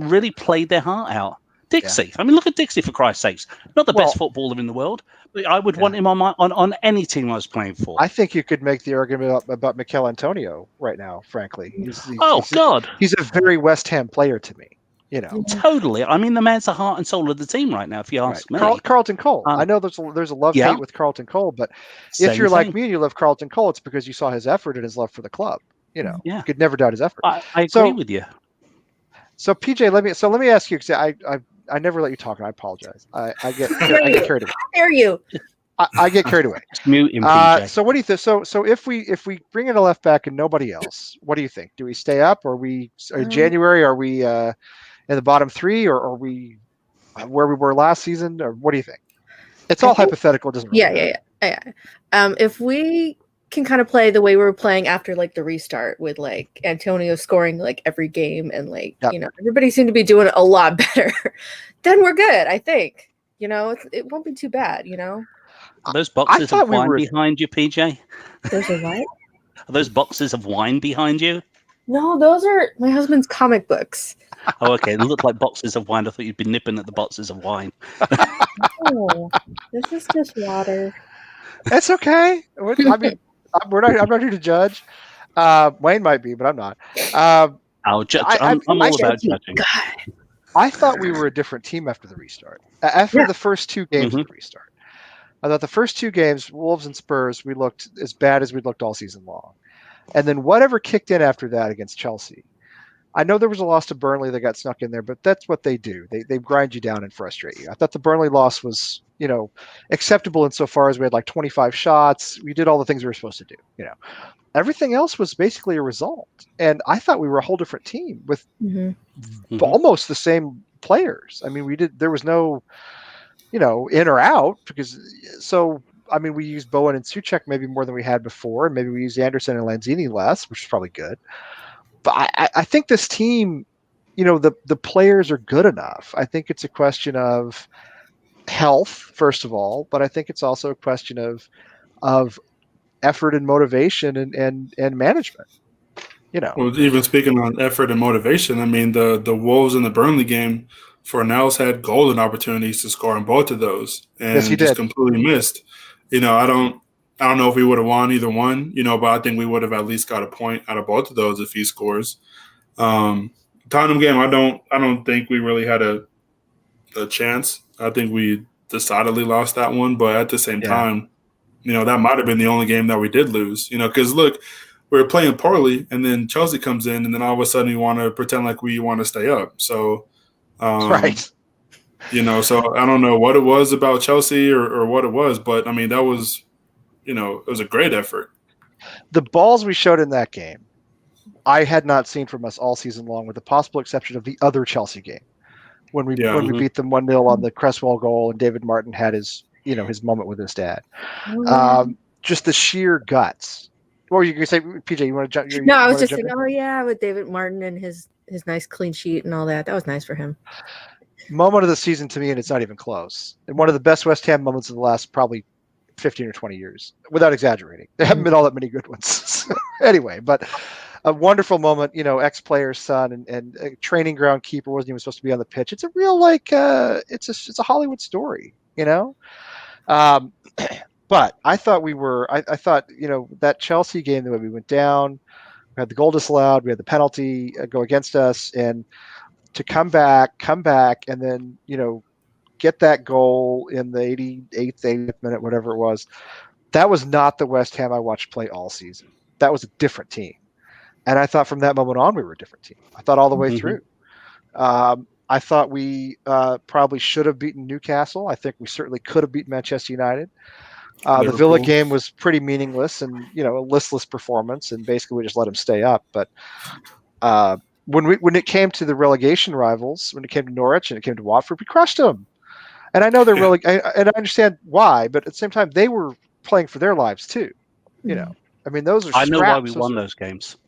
really played their heart out. Dixie. Look at Dixie, for Christ's sakes. Not the best footballer in the world, but I would want him on any team I was playing for. I think you could make the argument about Mikel Antonio right now, frankly. He's a very West Ham player to me. Totally. The man's the heart and soul of the team right now, if you ask me. Carlton Cole. I know there's a love-hate with Carlton Cole, but if you're like me and you love Carlton Cole, it's because you saw his effort and his love for the club. You could never doubt his effort. I agree with you. So PJ, let me ask you, because I never let you talk, and I apologize. I get carried away. How dare you? I get carried away. Mute him, PJ. So what do you think? So if we bring in a left back and nobody else, what do you think? Do we stay up, or January? Are we in the bottom 3, or are we where we were last season, or what do you think? It's all hypothetical. It doesn't really matter. If we can kind of play the way we were playing after like the restart, with like Antonio scoring like every game, and like everybody seemed to be doing a lot better, then we're good. I think it won't be too bad. Are those boxes of wine behind you, PJ? Those are what? Are those boxes of wine behind you? No, those are my husband's comic books. Oh, okay. It looked like boxes of wine. I thought you'd be nipping at the boxes of wine. Oh, this is just water. That's okay. I mean, I'm not here to judge. Wayne might be, but I'm not. I'm all about judging. God. I thought we were a different team after the restart. After the first 2 games of the restart. I thought the first 2 games, Wolves and Spurs, we looked as bad as we looked all season long. And then whatever kicked in after that against Chelsea. I know there was a loss to Burnley that got snuck in there, but that's what they do. They grind you down and frustrate you. I thought the Burnley loss was, acceptable insofar as we had like 25 shots. We did all the things we were supposed to do. Everything else was basically a result. And I thought we were a whole different team with almost the same players. I mean, there was no, in or out, we used Bowen and Souček maybe more than we had before, and maybe we used Anderson and Lanzini less, which is probably good. But I think this team, the players are good enough. I think it's a question of health, first of all, but I think it's also a question of effort and motivation and management. Well, even speaking on effort and motivation, I mean, the Wolves in the Burnley game, Fornals had golden opportunities to score in both of those, and yes, he just did. Completely missed. I don't know if we would have won either one, but I think we would have at least got a point out of both of those if he scores. Tottenham game, I don't think we really had a chance. I think we decidedly lost that one, but at the same time, that might have been the only game that we did lose. Because look, we were playing poorly, and then Chelsea comes in, and then all of a sudden we want to pretend like we want to stay up. So, right. So I don't know what it was about Chelsea or what it was, but I mean, that was, it was a great effort. The balls we showed in that game, I had not seen from us all season long, with the possible exception of the other Chelsea game when we beat them 1-0 on the Cresswell goal, and David Martin had his moment with his dad. Just the sheer guts. What were you going to say, PJ? You want to jump? No, I was just saying, with David Martin and his nice clean sheet and all that. That was nice for him. Moment of the season to me, and it's not even close. And one of the best West Ham moments of the last probably 15 or 20 years, without exaggerating. There haven't been all that many good ones. Anyway, but a wonderful moment, ex-player's son and a training ground keeper wasn't even supposed to be on the pitch. It's a real, it's a Hollywood story, But I thought I thought, that Chelsea game, the way we went down, we had the goal disallowed, we had the penalty go against us, and to come back, and then, get that goal in the 88th, 80th minute, whatever it was. That was not the West Ham I watched play all season. That was a different team. And I thought from that moment on, we were a different team. I thought all the way through. I thought we probably should have beaten Newcastle. I think we certainly could have beaten Manchester United. The Villa game was pretty meaningless and, a listless performance, and basically we just let them stay up. But when it came to the relegation rivals, when it came to Norwich and it came to Watford, we crushed them. And I know they're really, and I understand why, but at the same time, they were playing for their lives too. I mean, those are. I know why we won those games.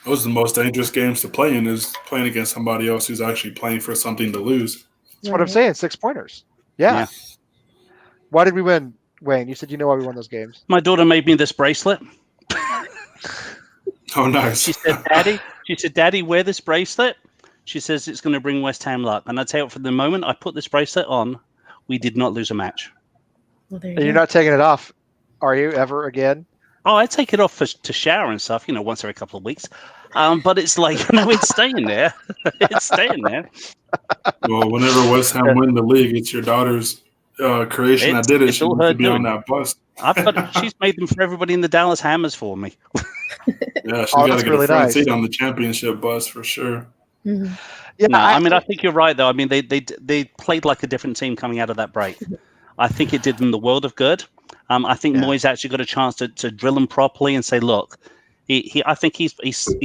Those are the most dangerous games to play in, is playing against somebody else who's actually playing for something to lose. That's what I'm saying. 6-pointers. Yeah. Why did we win, Wayne? You said you know why we won those games. My daughter made me this bracelet. Oh, nice. She said, Daddy, wear this bracelet. She says it's going to bring West Ham luck. And I tell you, from the moment I put this bracelet on, we did not lose a match. Well, you're not taking it off, are you, ever again? Oh, I take it off to shower and stuff, once every couple of weeks. But it's like, no, it's staying there. It's staying there. Well, whenever West Ham win the league, it's your daughter's creation that did it. She needs to be on that bus. She's made them for everybody in the Dallas Hammers for me. Yeah, she's got to get a front seat on the championship bus for sure. Mm-hmm. Yeah, no, I think you're right, though. I mean, they played like a different team coming out of that break. I think it did them the world of good. I think Moyes actually got a chance to drill him properly and say, look, I think he's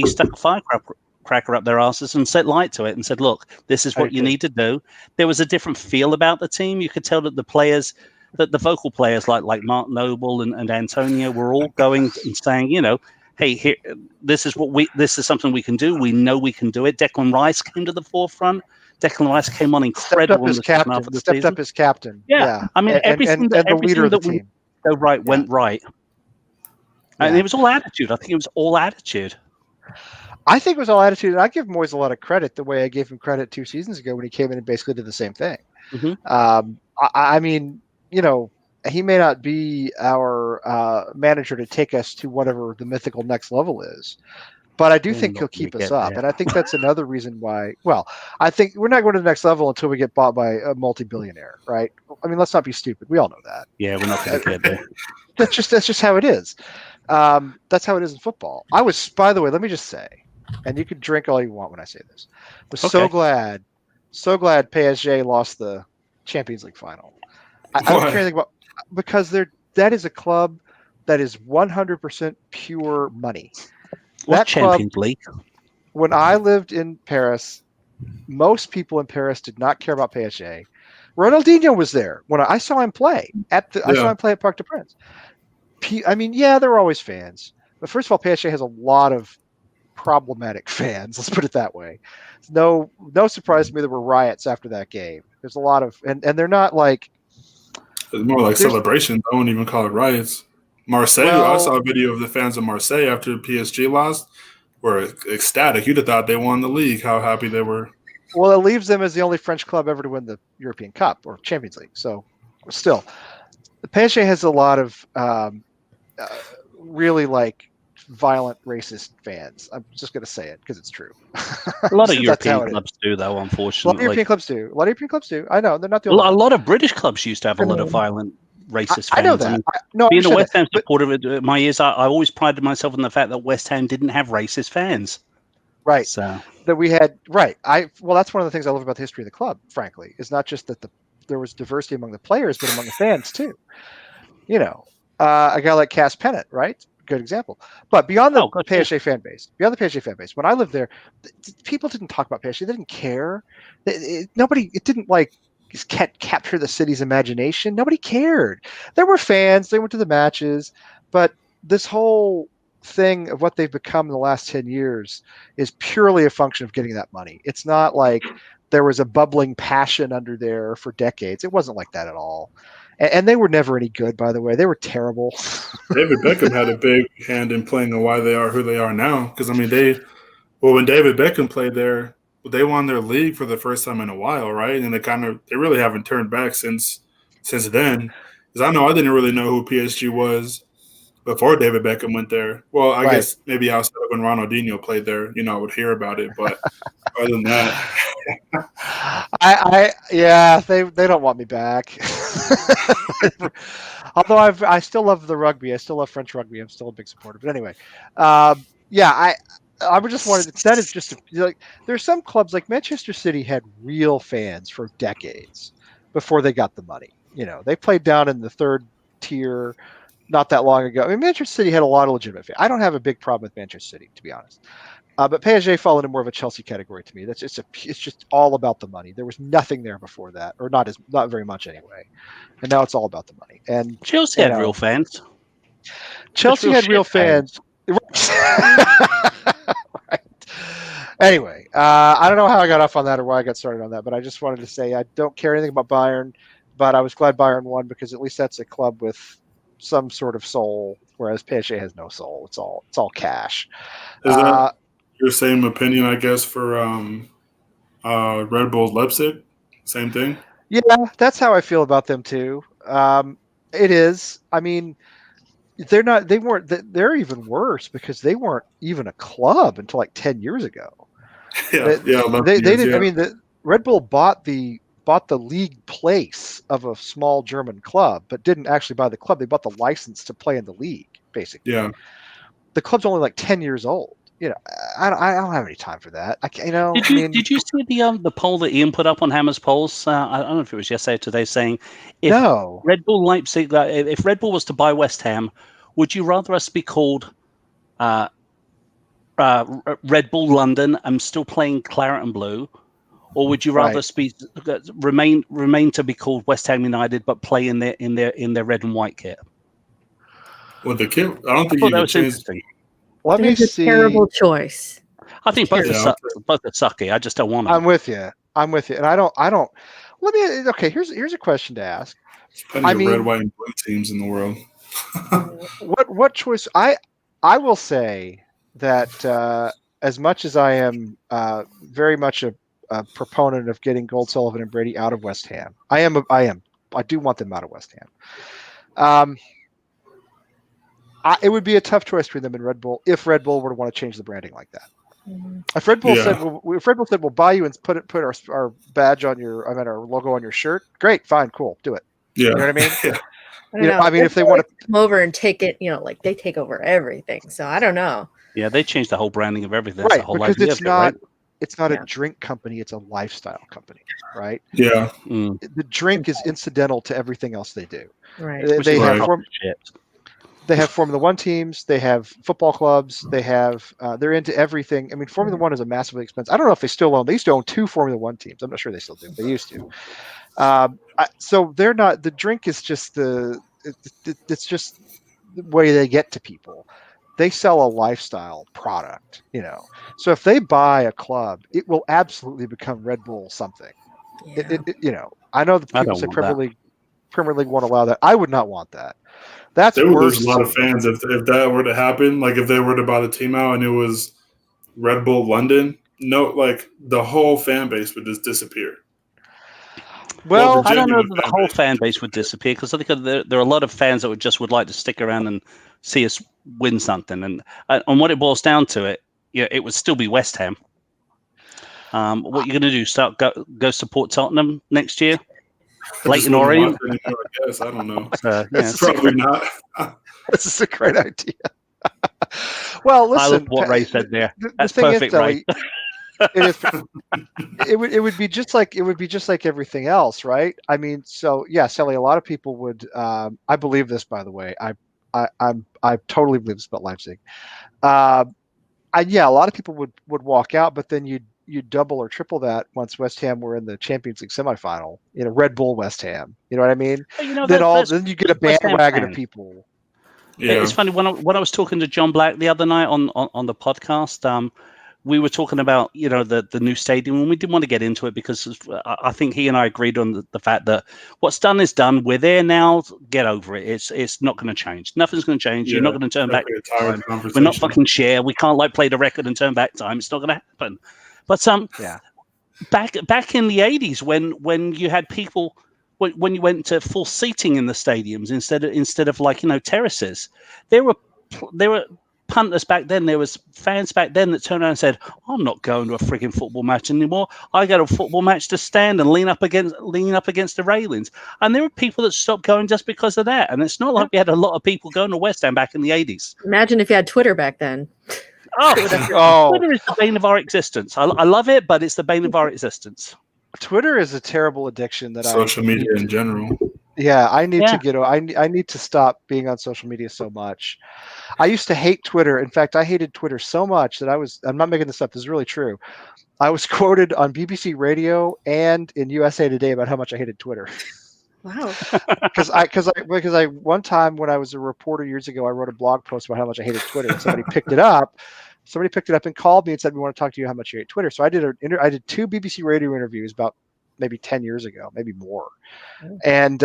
stuck a firecracker cracker up their asses and set light to it and said, look, this is what you need to do. There was a different feel about the team. You could tell that the players, that the vocal players like Mark Noble and Antonio were all going and saying, hey, here, this is something we can do. We know we can do it. Declan Rice came to the forefront. Declan Rice came on incredible in the second half of the season. Stepped up as captain. Yeah. I mean, everything the leader of the we team go right went right. And it was all attitude. I think it was all attitude. I think it was all attitude, and I give Moyes a lot of credit the way I gave him credit 2 seasons ago when he came in and basically did the same thing. Mm-hmm. I mean, he may not be our manager to take us to whatever the mythical next level is, but I do think he'll keep us up. And I think that's another reason why, I think we're not going to the next level until we get bought by a multi-billionaire, right? I mean, let's not be stupid. We all know that. Yeah, we're not going to get there. That's just how it is. That's how it is in football. By the way, let me just say, and you can drink all you want when I say this, so glad PSG lost the Champions League final. I don't care anything about, because that is a club that is 100% pure money. What Champions League? When I lived in Paris, most people in Paris did not care about PSG. Ronaldinho was there when I saw him play I saw him play at Parc des Princes. I mean, there were always fans, but first of all, PSG has a lot of problematic fans. Let's put it that way. No surprise to me there were riots after that game. There's a lot of, and they're not like. It's more like celebrations. I wouldn't even call it riots. Marseille, I saw a video of the fans of Marseille after PSG lost, were ecstatic. You'd have thought they won the league, how happy they were. Well, it leaves them as the only French club ever to win the European Cup or Champions League. So still, the PSG has a lot of really violent racist fans. I'm just going to say it because it's true. A lot of European clubs do, though, unfortunately. A lot of European clubs do. I know. They're not the only A lot of British clubs used to have a lot of violent racist fans. I know that. Being a West Ham supporter my years, I always prided myself on the fact that West Ham didn't have racist fans. Right. So that we had, right. That's one of the things I love about the history of the club, frankly, is not just that there was diversity among the players, but among the fans too. A guy like Cass Pennant, right? Good example. But beyond the PSG fan base, when I lived there, people didn't talk about PSG. They didn't care. It didn't capture the city's imagination. Nobody cared. There were fans. They went to the matches, but this whole thing of what they've become in the last 10 years is purely a function of getting that money. It's not like there was a bubbling passion under there for decades. It wasn't like that at all. And they were never any good, by the way. They were terrible. David Beckham had a big hand in playing on why they are who they are now. Because, I mean, when David Beckham played there, they won their league for the first time in a while, right? And they really haven't turned back since then. Because I know I didn't really know who PSG was before David Beckham went there. Well, I guess maybe outside of when Ronaldinho played there, I would hear about it. But other than that, they don't want me back. Although I still love the rugby. I still love French rugby. I'm still a big supporter. But anyway, I would just wanted that is just there's some clubs like Manchester City had real fans for decades before they got the money. They played down in the third tier not that long ago. I mean, Manchester City had a lot of legitimate fans. I don't have a big problem with Manchester City, to be honest. But PSG fall into more of a Chelsea category to me. It's just all about the money. There was nothing there before that, or not very much anyway. And now it's all about the money. And Chelsea had real fans. Chelsea had real fans. Right. Anyway, I don't know how I got off on that or why I got started on that, but I just wanted to say I don't care anything about Bayern, but I was glad Bayern won because at least that's a club with some sort of soul, whereas PSG has no soul. It's all cash. Is that your same opinion, I guess, for Red Bull Leipzig? Same thing? Yeah, that's how I feel about them too. It is. I mean, they're even worse because they weren't even a club until 10 years ago. They didn't. Yeah. I mean, the Red Bull bought the league place of a small German club, but didn't actually buy the club. They bought the license to play in the league, basically. Yeah. The club's only 10 years old. I don't have any time for that. Did you see the poll that Ian put up on Hammer's Polls? I don't know if it was yesterday or today, saying if Red Bull Leipzig, if Red Bull was to buy West Ham, would you rather us be called Red Bull London and still playing claret and blue, or would you rather remain to be called West Ham United but play in their red and white kit? With the kit, I don't think I you that could was change. interesting. Let me see. Terrible choice. I think both are sucky. I just don't want them. I'm with you, and I don't. Let me. Okay, here's a question to ask. Plenty of red, white, and blue teams in the world. what choice? I will say that as much as I am very much a proponent of getting Gold, Sullivan, and Brady out of West Ham, I do want them out of West Ham. It would be a tough choice between them and Red Bull if Red Bull were to want to change the branding like that. Mm-hmm. If Red Bull said, "We'll buy you and put our badge on our logo on your shirt," great, fine, cool, do it. Yeah, you know what I mean. Yeah. I don't know. I mean, if they want to come over and take it, like they take over everything. So I don't know. Yeah, they changed the whole branding of everything. Right, the whole because it's not. Right? It's not a drink company; it's a lifestyle company, right? Yeah. The drink is incidental to everything else they do. Right. They have Formula One teams. They have football clubs. They have. They're into everything. I mean, Formula One is a massively expensive. I don't know if they still own. They used to own 2 Formula One teams. I'm not sure they still do. They used to. So they're not. The drink is just it's just the way they get to people. They sell a lifestyle product, So if they buy a club, it will absolutely become Red Bull something. Yeah. I know that people say Premier League won't allow that. I would not want that. That's they would worse. lose a lot of fans if that were to happen. Like if they were to buy the team out and it was Red Bull London, the whole fan base would just disappear. Well, I don't know that the whole fan base would disappear because I think there are a lot of fans that would like to stick around and see us win something. And what it boils down to, it would still be West Ham. What you're going to do? Go support Tottenham next year? Leighton Orient? I guess I don't know. Probably not. This is a great idea. Well, listen. I love what Ray said there. That's perfect, Ray. It would be just like everything else, right? I mean, so yes, Ellie, a lot of people would. I believe this, by the way. I totally believe this about Leipzig. A lot of people would walk out, but then you double or triple that once West Ham were in the Champions League semifinal. Red Bull West Ham. You know what I mean? Then you get a bandwagon of people. Yeah. It's funny when I was talking to John Black the other night on the podcast. We were talking about the new stadium, and we didn't want to get into it because I think he and I agreed on the fact that what's done is done. We're there now. Get over it. It's not going to change. Nothing's going to change. You're not going to turn back time. We're not fucking Cher. We can't play the record and turn back time. It's not going to happen. But back in the 80s when you had people when you went to full seating in the stadiums instead of terraces, there were punters back then. There was fans back then that turned around and said, "I'm not going to a frigging football match anymore. I go to a football match to stand and lean up against the railings." And there were people that stopped going just because of that. And it's not like we had a lot of people going to West Ham back in the 80s. Imagine if you had Twitter back then. Twitter is the bane of our existence. I love it, but it's the bane of our existence. Twitter is a terrible addiction that social media in general. Yeah, I need to I need to stop being on social media so much. I used to hate Twitter. In fact, I hated Twitter so much that I'm not making this up. This is really true. I was quoted on BBC Radio and in USA Today about how much I hated Twitter. Wow. Because I one time when I was a reporter years ago, I wrote a blog post about how much I hated Twitter, and somebody picked it up. Somebody picked it up and called me and said, "We want to talk to you how much you hate Twitter." So I did 2 BBC Radio interviews about maybe 10 years ago, maybe more. Oh. And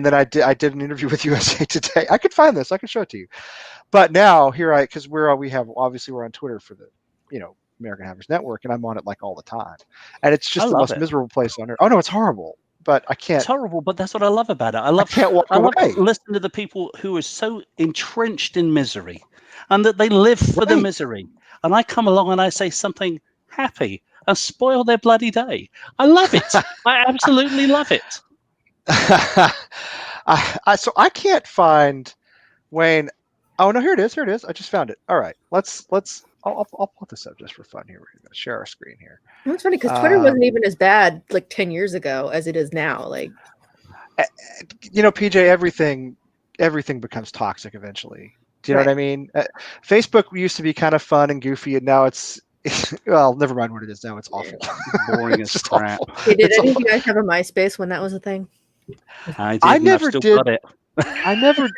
then I did an interview with USA Today. I could find this. I can show it to you. But now because we're on Twitter for the American Hackers Network, and I'm on it like all the time. And it's just the most miserable place on earth. Oh no, it's horrible. But I can't. It's horrible, but that's what I love about it. I love listening to the people who are so entrenched in misery, and that they live for the misery. And I come along and I say something happy and spoil their bloody day. I love it. I absolutely love it. So I can't find Wayne. Oh no, here it is. I just found it. All right, let's. I'll put this up just for fun here. We're going to share our screen here. That's funny because Twitter wasn't even as bad like 10 years ago as it is now. Like, PJ, everything becomes toxic eventually. Do you know what I mean? Facebook used to be kind of fun and goofy, and now it's well, never mind what it is now. It's awful. Boring as crap. Hey, did any of you guys have a MySpace when that was a thing? I never did. Got it. I never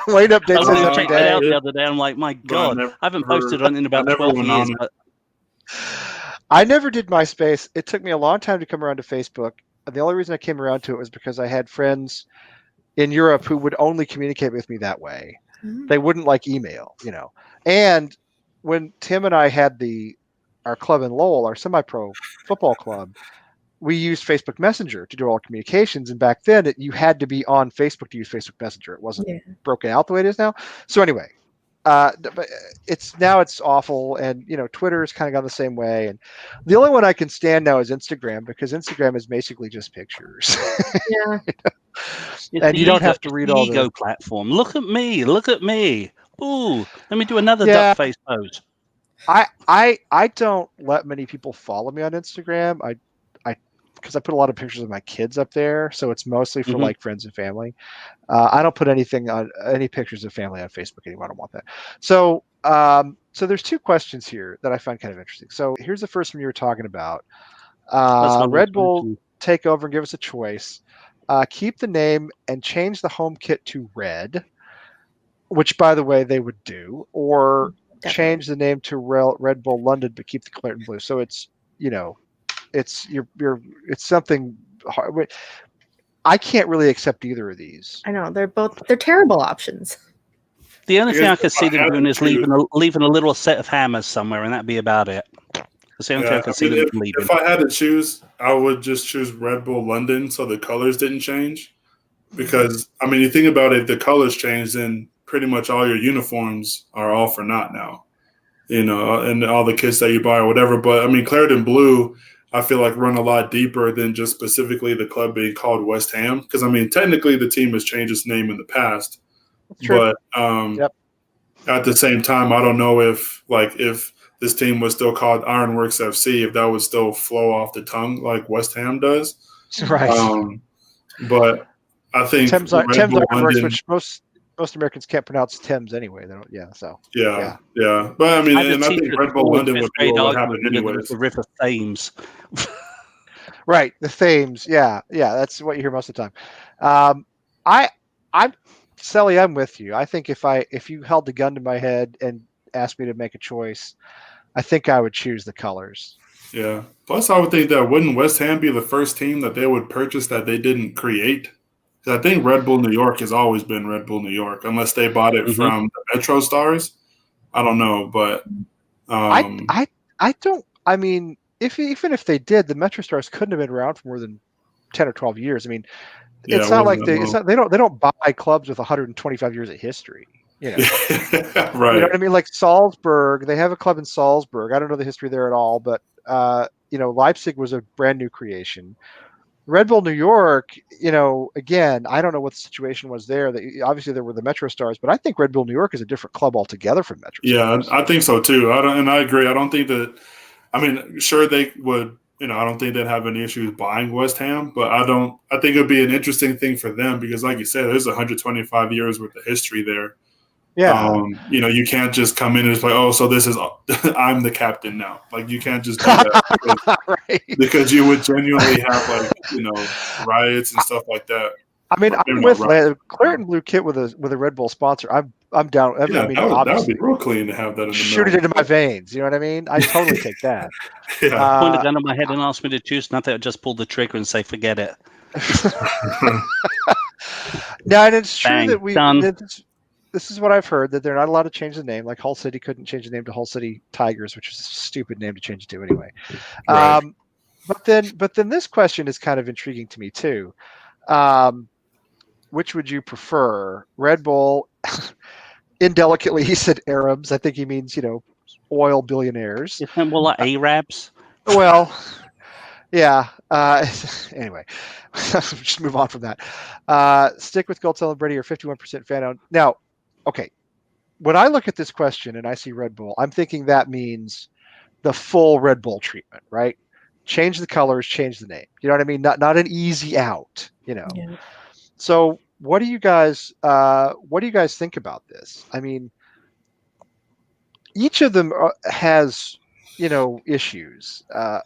Whine updates I every checked it out day. the other day. I'm like, my God, I haven't posted on it in about 12 years. But... I never did MySpace. It took me a long time to come around to Facebook. The only reason I came around to it was because I had friends in Europe who would only communicate with me that way. They wouldn't like email, you know. And when Tim and I had our club in Lowell, our semi-pro football club, we used Facebook Messenger to do all communications. And back then, you had to be on Facebook to use Facebook Messenger. It wasn't broken out the way it is now. So anyway, but it's awful, and you know, Twitter has kind of gone the same way. And the only one I can stand now is Instagram, because Instagram is basically just pictures. Yeah. And you don't have to read all the ego platform. Look at me. Ooh, let me do another duck face pose. I don't let many people follow me on Instagram. I because I put a lot of pictures of my kids up there, so it's mostly for like friends and family. I don't put any pictures of family on Facebook anymore. I don't want that. So so there's two questions here that I find kind of interesting. So here's the first one you were talking about. Red Bull take over and give us a choice. Keep the name and change the home kit to red, which, by the way, they would do, or change the name to Red Bull London, but keep the Clareton blue. So it's, you know, it's something hard. I can't really accept either of these. I know they're terrible options. The only thing I could see them doing is leaving a little set of hammers somewhere, and that'd be about it. If I had to choose, I would just choose Red Bull London so the colors didn't change. Because, I mean, you think about it, if the colors change, then pretty much all your uniforms are all for naught now. You know, and all the kits that you buy or whatever. But, I mean, Clareton Blue, I feel like run a lot deeper than just specifically the club being called West Ham. Because, I mean, technically the team has changed its name in the past. But at the same time, I don't know if this team was still called Ironworks FC, if that would still flow off the tongue like West Ham does. Right. But I think Thames Ironworks, which most Americans can't pronounce Thames anyway. They don't. Yeah. So. Yeah. But I mean, and I think Red Bull London would be what happened anyways. The River Thames. Right, the Thames. Yeah. That's what you hear most of the time. I'm Sally. I'm with you. I think if you held the gun to my head and asked me to make a choice, I think I would choose the colors. Yeah. Plus, I would think that wouldn't West Ham be the first team that they would purchase that they didn't create? Because I think Red Bull New York has always been Red Bull New York, unless they bought it from the Metro Stars. I don't know, but I don't. I mean, even if they did, the Metro Stars couldn't have been around for more than 10 or 12 years. I mean, it's not like they don't buy clubs with 125 years of history. You know, right? You know what I mean? Like Salzburg, they have a club in Salzburg. I don't know the history there at all, but you know, Leipzig was a brand new creation. Red Bull New York, you know, again, I don't know what the situation was there. Obviously, there were the Metro Stars, but I think Red Bull New York is a different club altogether from Metro Stars. Yeah, I think so too. I agree. I don't think that. I mean, sure they would. You know, I don't think they'd have any issues buying West Ham, but I think it'd be an interesting thing for them because, like you said, there's 125 years worth of history there. Yeah. You know, you can't just come in and just like, oh, so this is I'm the captain now. Like, you can't just do that because you would genuinely have like, you know, riots and stuff like that. I mean, I'm with Clareton Blue kit with a Red Bull sponsor. I'm down. I mean, that would be real clean to have that in the shoot it into my veins. You know what I mean? I totally take that. Point a gun at my head and ask me to choose nothing. I just pull the trigger and say, forget it. Now, and it's true that done. This is what I've heard, that they're not allowed to change the name. Like Hull City couldn't change the name to Hull City Tigers, which is a stupid name to change it to anyway. Right. But then this question is kind of intriguing to me too. Which would you prefer? Red Bull, indelicately he said Arabs. I think he means, you know, oil billionaires. Isn't it more like Arabs? Well, yeah. Anyway, just move on from that. Stick with Gold Celebrity or 51% fan owned. Now, okay. When I look at this question and I see Red Bull, I'm thinking that means the full Red Bull treatment, right? Change the colors, change the name. You know what I mean? Not an easy out, you know. Yeah. So what do you guys think about this? I mean, each of them has, issues. A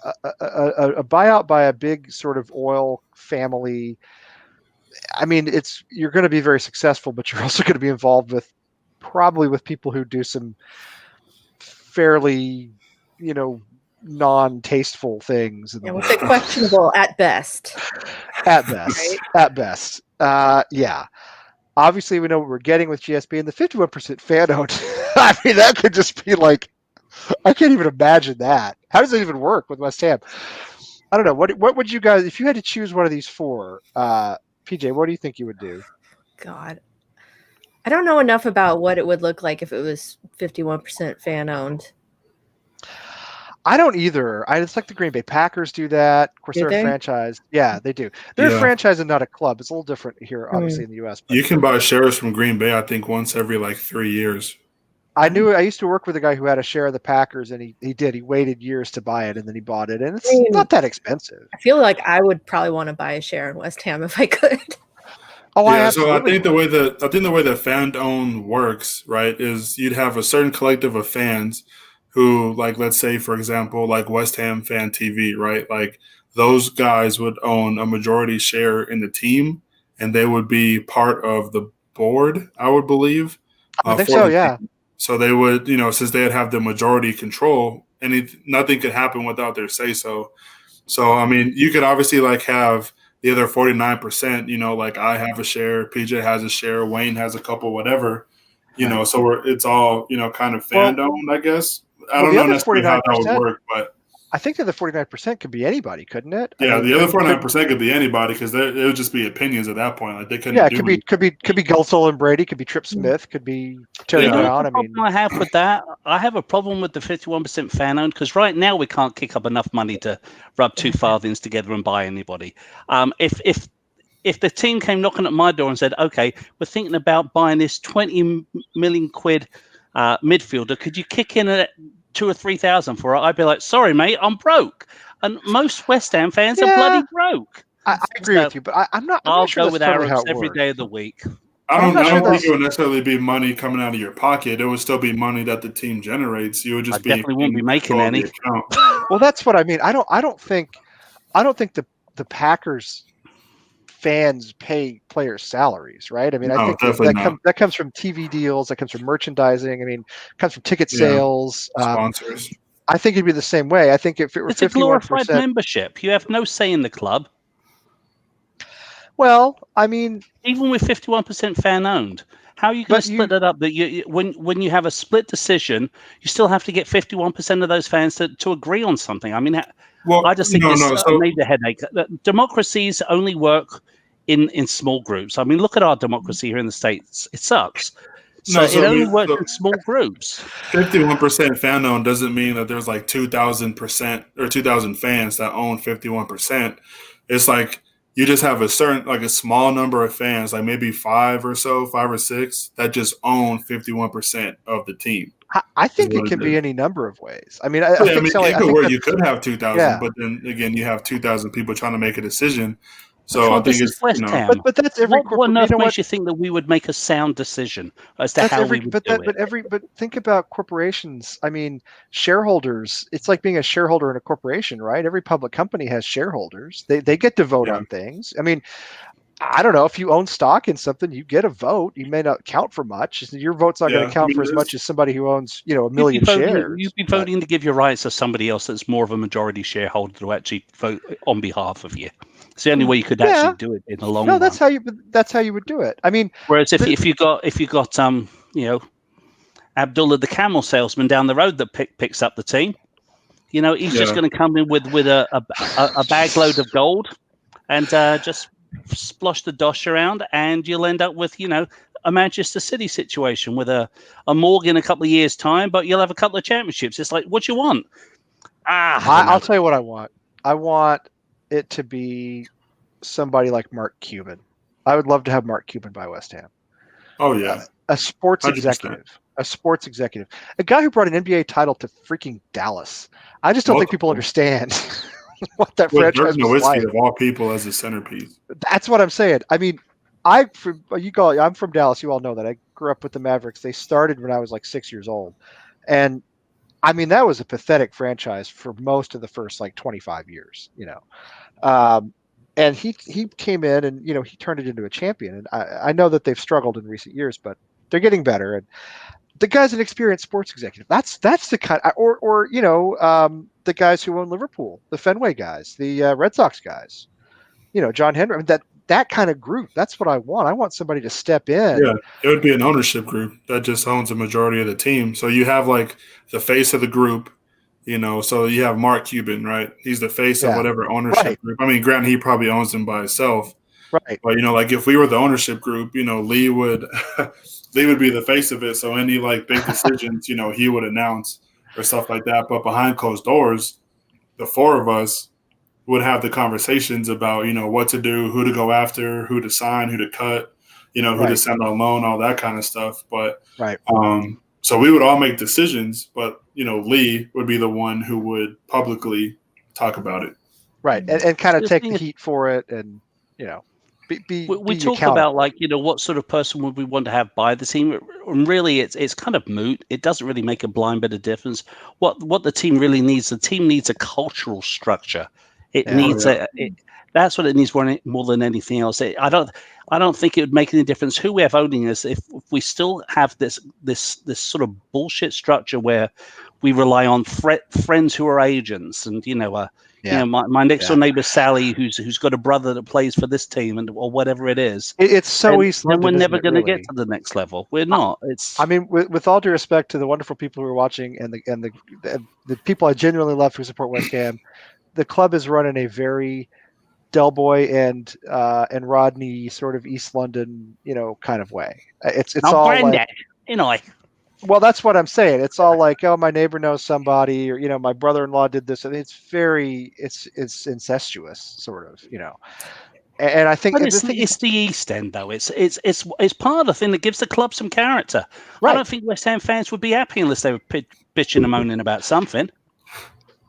buyout by a big sort of oil family. I mean, you're going to be very successful, but you're also going to be involved with people who do some fairly, non-tasteful things in the we'll say questionable at best. At best, right? At best. Yeah. Obviously, we know what we're getting with GSP and the 51% fan owned. I mean, that could just be like, I can't even imagine that. How does it even work with West Ham? I don't know. What would you guys, if you had to choose one of these four, PJ, what do you think you would do? God, I don't know enough about what it would look like if it was 51% fan owned. I don't either. It's like the Green Bay Packers do that. Of course, they're a franchise. Yeah, they do. They're a franchise and not a club. It's a little different here, obviously, in the U.S. But you can buy shares from Green Bay, I think, once every 3 years. I used to work with a guy who had a share of the Packers, and he did. He waited years to buy it, and then he bought it, and it's not that expensive. I feel like I would probably want to buy a share in West Ham if I could. Oh, yeah. So I think the way that fan owned works, right, is you'd have a certain collective of fans who, let's say, for example, West Ham Fan TV, right? Those guys would own a majority share in the team, and they would be part of the board, I would believe. I think so, yeah. Team. So they would, since they'd have the majority control, nothing could happen without their say-so. So, I mean, you could obviously, have the other 49%, I have a share, PJ has a share, Wayne has a couple, whatever, so it's all, kind of fan-owned, I guess. I don't know necessarily how that would work, but I think that the 49% could be anybody, couldn't it? Yeah, the other 49% could be anybody because it would just be opinions at that point. They couldn't. Yeah, it could be Gulsel and Brady, could be Trip Smith, could be Terry Brown. I have with that. I have a problem with the 51% fan owned because right now we can't kick up enough money to rub two farthings together and buy anybody. If the team came knocking at my door and said, "Okay, we're thinking about buying this 20 million quid midfielder, could you kick in at 2,000 or 3,000 for it?" I'd be like, "Sorry, mate, I'm broke." And most West Ham fans are bloody broke. I agree with you, but I'm not. I'll sure go with totally Arabs every day of the week. I don't think it would necessarily be money coming out of your pocket. It would still be money that the team generates. You would just definitely won't be making any. Well, that's what I mean. I don't think the Packers fans pay players' salaries, right? I mean, I think that comes from TV deals, that comes from merchandising. I mean, it comes from ticket sales, sponsors. I think it'd be the same way. I think if it were 51%, it's a glorified membership. You have no say in the club. Well, I mean, even with 51% fan owned, how are you going to split that up? That when you have a split decision, you still have to get 51% of those fans to agree on something. I mean, I just think this made the headache. Democracies only work in small groups. I mean, look at our democracy here in the States. It sucks. So it only works in small groups. 51% fan owned doesn't mean that there's 2,000% or 2,000 fans that own 51%. It's you just have a certain a small number of fans, maybe 5 or 6, that just own 51% of the team. I think it can be any number of ways. I mean, you could have 2,000, but then again, you have 2,000 people trying to make a decision. So I think it's West Ham. But that's every. What on earth makes you think that we would make a sound decision as to how we would do it? But think about corporations. I mean, shareholders. It's like being a shareholder in a corporation, right? Every public company has shareholders. They get to vote on things. I mean, I don't know if you own stock in something, you get a vote. You may not count for much. Your vote's not going to count for as much as somebody who owns, a million shares. You'd be voting to give your rights to somebody else that's more of a majority shareholder to actually vote on behalf of you. It's the only way you could actually do it in the long run. No, that's how you would do it. I mean, whereas if you got Abdullah the camel salesman down the road that picks up the team, he's just going to come in with a bag load of gold and just splosh the dosh around, and you'll end up with a Manchester City situation with a morgue in a couple of years' time, but you'll have a couple of championships. It's like, what you want? I'll tell you what I want. I want it to be somebody like Mark Cuban. I would love to have Mark Cuban buy West Ham. Oh yeah, a sports 100%. executive, a guy who brought an NBA title to freaking Dallas. I just don't think people understand what that franchise was like. Of all people as a centerpiece. That's what I'm saying. I mean, I'm from Dallas. You all know that. I grew up with the Mavericks. They started when I was like 6 years old, and I mean that was a pathetic franchise for most of the first like 25 years. And he came in and he turned it into a champion. And I know that they've struggled in recent years, but they're getting better. And the guy's an experienced sports executive. That's the kind, or the guys who own Liverpool, the Fenway guys, the Red Sox guys. John Henry. I mean, that kind of group. That's what I want. I want somebody to step in. Yeah, it would be an ownership group that just owns a majority of the team. So you have like the face of the group. So you have Mark Cuban, right? He's the face of whatever ownership group. I mean, granted, he probably owns them by himself. Right. But, like if we were the ownership group, Lee would Lee would be the face of it. So any like big decisions, he would announce or stuff like that. But behind closed doors, the four of us would have the conversations about, what to do, who to go after, who to sign, who to cut, who to send on loan, all that kind of stuff. But so we would all make decisions, but Lee would be the one who would publicly talk about it. Right. And kind of take the heat for it and, we talk about like, what sort of person would we want to have buy the team? And really, it's kind of moot. It doesn't really make a blind bit of difference. What the team really needs, the team needs a cultural structure. It needs that's what it needs more than anything else. I don't think it would make any difference who we have owning us if we still have this sort of bullshit structure where we rely on friends who are agents and my next door neighbor Sally who's got a brother that plays for this team or whatever it is. It's so easy. And we're never going to get to the next level. We're not. I mean, with all due respect to the wonderful people who are watching and the people I genuinely love who support West Ham, the club is run in a very Del Boy and Rodney sort of East London, kind of way. It's all granddad, like, well, that's what I'm saying. It's all like, oh, my neighbor knows somebody, or my brother-in-law did this. And it's incestuous, sort of, And I think it's the East End, though. It's part of the thing that gives the club some character. Right. I don't think West Ham fans would be happy unless they were bitching and moaning about something.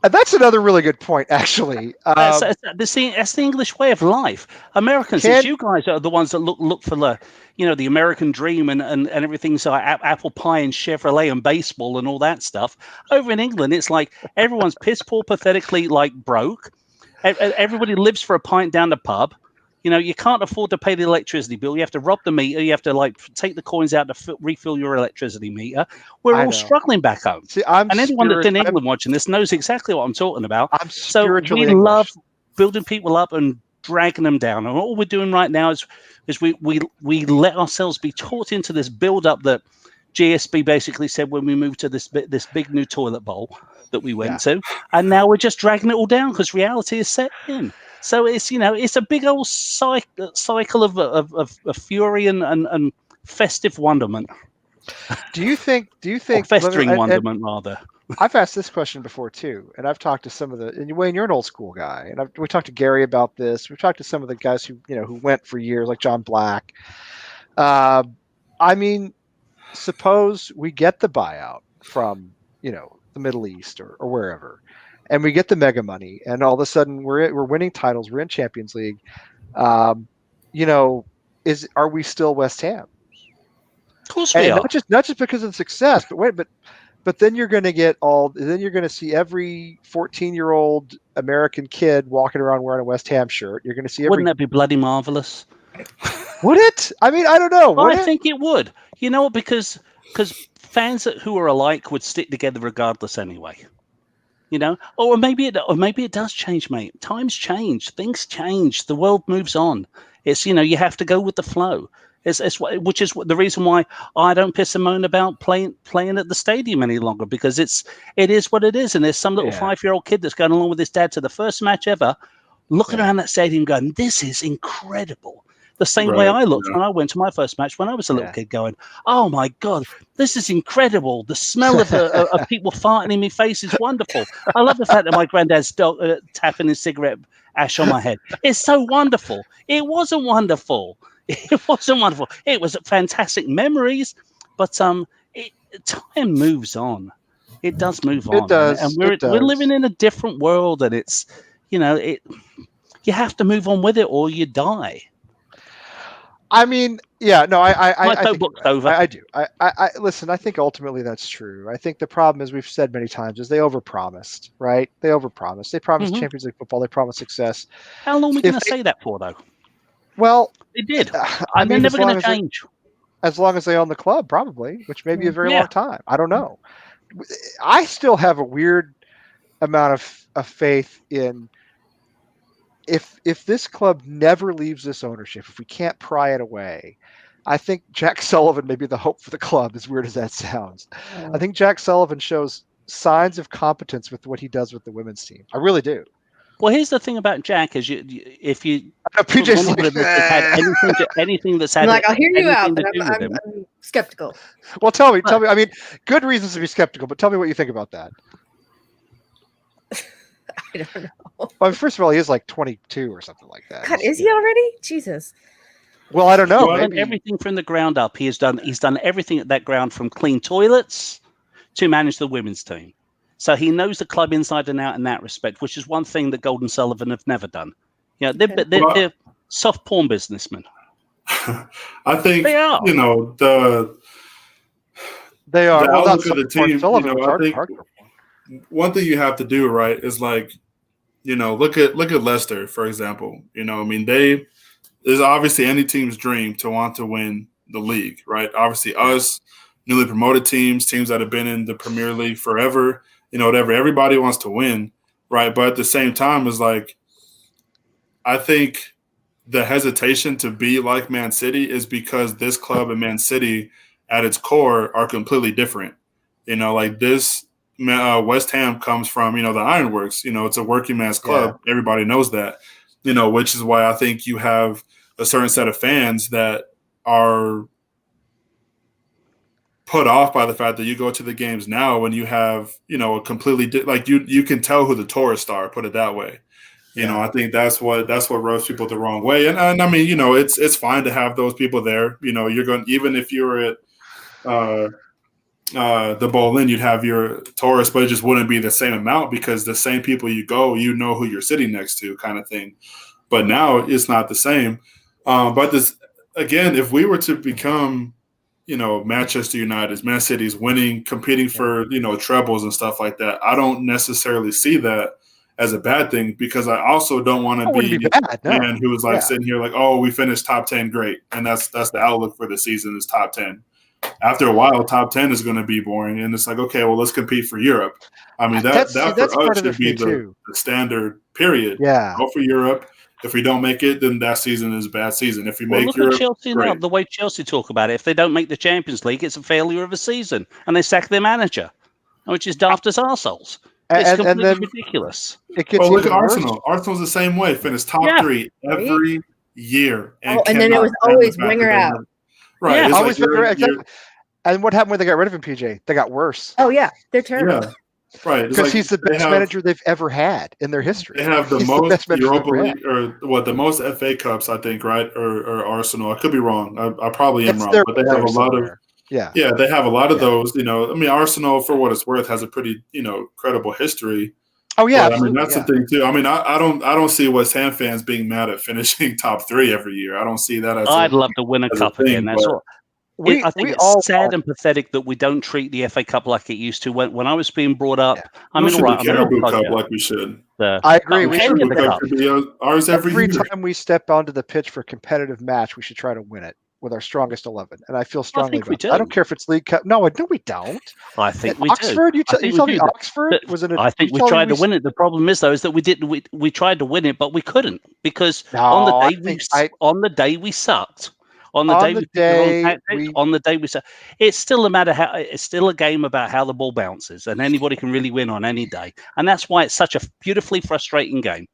That's another really good point, actually. That's the English way of life. Americans, it's you guys are the ones that look for the American dream and everything. So apple pie and Chevrolet and baseball and all that stuff. Over in England, it's like everyone's piss poor, pathetically like broke. Everybody lives for a pint down the pub. You can't afford to pay the electricity bill. You have to rob the meter. You have to take the coins out to refill your electricity meter. We're all struggling back home. See, anyone that's in England watching this knows exactly what I'm talking about. So we love building people up and dragging them down. And all we're doing right now is we let ourselves be taught into this build-up that GSB basically said when we moved to this big new toilet bowl that we went to, and now we're just dragging it all down because reality is set in. So it's it's a big old cycle of fury and festive wonderment. Do you think or festering wonderment rather? I've asked this question before too, and I've talked to some of and Wayne, you're an old school guy, and we talked to Gary about this. We've talked to some of the guys who who went for years, like John Black. I mean, suppose we get the buyout from the Middle East or wherever. And we get the mega money, and all of a sudden we're winning titles. We're in Champions League. Are we still West Ham? Of course we are. Not just because of the success, but then you're going to get then you're going to see every 14-year-old American kid walking around wearing a West Ham shirt. You're going to see Wouldn't that be bloody marvelous? Would it? I mean, I don't know. I think it would. You know, because fans who are alike would stick together regardless anyway. Or maybe it does change, mate. Times change, things change, the world moves on. It's you have to go with the flow. Which is the reason why I don't piss and moan about playing at the stadium any longer, because it is what it is, and there's some little 5-year-old kid that's going along with his dad to the first match ever, looking around that stadium going, "This is incredible." The same way I looked when I went to my first match when I was a little kid, going, "Oh my God, this is incredible! The smell of people farting in my face is wonderful. I love the fact that my granddad's tapping his cigarette ash on my head. It's so wonderful." It wasn't wonderful. It wasn't wonderful. It was fantastic memories, but time moves on. It does move on. It does, and we're living in a different world, and it's you have to move on with it or you die. I mean, yeah, no, I think book's you're over. right. I do. I listen. I think ultimately that's true. I think the problem, as we've said many times, is they overpromised. Right? They overpromised. They promised Champions League football. They promised success. How long are we going to say that for, though? Well, they did, I and mean, they're never going to change. As long as they own the club, probably, which may be a very long time. I don't know. I still have a weird amount of faith in if this club never leaves this ownership, if we can't pry it away, I think Jack Sullivan may be the hope for the club, as weird as that sounds. I think Jack Sullivan shows signs of competence with what he does with the women's team. I really do. Well, here's the thing about Jack: is if you PJ's like, had anything that's had I'll hear you out, but I'm skeptical. Well, tell me. I mean, good reasons to be skeptical, but tell me what you think about that. I don't know. Well, first of all, he is like 22 or something like that. God, is he already? Jesus. Well, I don't know. He's done everything from the ground up. He's done everything at that ground, from clean toilets to manage the women's team. So he knows the club inside and out in that respect, which is one thing that Golden Sullivan have never done. You know, they're soft porn businessmen. I think they are. You know they are. The well, outlook of the team. I think one thing you have to do right is look at Leicester, for example. I mean, there's obviously any team's dream to want to win the league, right? Obviously, us, newly promoted teams that have been in the Premier League forever, whatever. Everybody wants to win, right? But at the same time, I think the hesitation to be like Man City is because this club and Man City, at its core, are completely different. This West Ham comes from the ironworks. It's a working man's club. Yeah. Everybody knows that. Which is why I think you have a certain set of fans that are put off by the fact that you go to the games now when you have a completely you can tell who the tourists are. Put it that way. I think that's what rubs people the wrong way. And I mean, it's fine to have those people there. You're going, even if you were at the Boleyn, you'd have your tourists, but it just wouldn't be the same amount because the same people you go, who you're sitting next to, kind of thing. But now it's not the same. But this, again, if we were to become, Manchester United, Man City's winning, competing for, trebles and stuff like that, I don't necessarily see that as a bad thing because I also don't want to be a man who is sitting here like, oh, we finished top 10, great. And that's the outlook for the season is top 10. After a while, top 10 is going to be boring. And it's like, okay, well, let's compete for Europe. I mean, that for us should be the standard period. Yeah. Go for Europe. If we don't make it, then that season is a bad season. If we make look Europe, at Chelsea great. Now, the way Chelsea talk about it, if they don't make the Champions League, it's a failure of a season. And they sack their manager, which is daft as arseholes. It's completely ridiculous. Look at Arsenal. Arsenal's the same way. Finished top 3 every year. And then it was always Wenger out. Right. Yeah, always Wenger. And what happened when they got rid of him, PJ? They got worse. Oh, yeah. They're terrible. Yeah. Right. Because he's the best manager they've ever had in their history. They have the most Europa League, or the most FA Cups, I think, right? Or Arsenal. I could be wrong. I probably am wrong. But they have a lot of they have a lot of those. I mean, Arsenal, for what it's worth, has a pretty credible history. Oh yeah, but, I mean that's the thing too. I mean, I don't see West Ham fans being mad at finishing top 3 every year. I don't see that as. I'd love to win a cup again. That's all. I think it's sad and pathetic that we don't treat the FA Cup like it used to. When I was being brought up, I mean, right, Caribou Cup like we should. I agree. We should be ours every time we step onto the pitch for a competitive match, we should try to win it with our strongest 11. And I feel strongly about that. I don't care if it's League Cup. No, we don't. I think we Oxford, do. You tell me Oxford was in a. I think we tried to win it. The problem is, though, is that we didn't. We tried to win it, but we couldn't because on the day we sucked. On the day we said it's still a game about how the ball bounces, and anybody can really win on any day, and that's why it's such a beautifully frustrating game.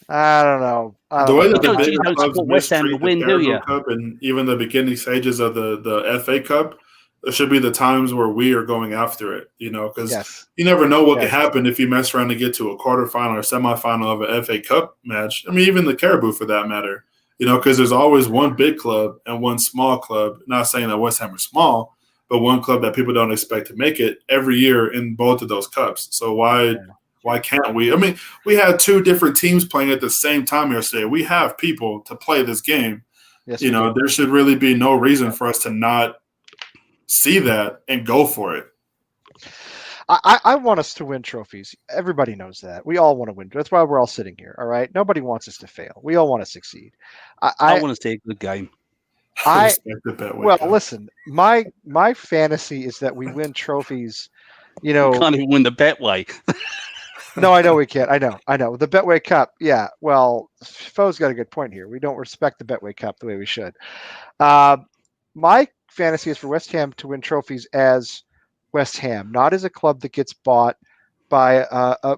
I don't know. The way that you don't support West Ham to win, do you? Cup and even the beginning stages of the FA Cup, there should be the times where we are going after it. Because you never know what could happen if you mess around and get to a quarterfinal or semifinal of an FA Cup match. I mean, even the Caribou for that matter. Because there's always one big club and one small club. Not saying that West Ham are small, but one club that people don't expect to make it every year in both of those cups. So why can't we? I mean, we had 2 different teams playing at the same time yesterday. We have people to play this game. Yes, there should really be no reason for us to not see that and go for it. I want us to win trophies. Everybody knows that. We all want to win. That's why we're all sitting here. All right. Nobody wants us to fail. We all want to succeed. I want to see a good game. I respect the Betway well, Cup. listen. My fantasy is that we win trophies. We can't even win the Betway. No, I know we can't. I know. The Betway Cup. Yeah. Well, Foe's got a good point here. We don't respect the Betway Cup the way we should. My fantasy is for West Ham to win trophies as West Ham, not as a club that gets bought by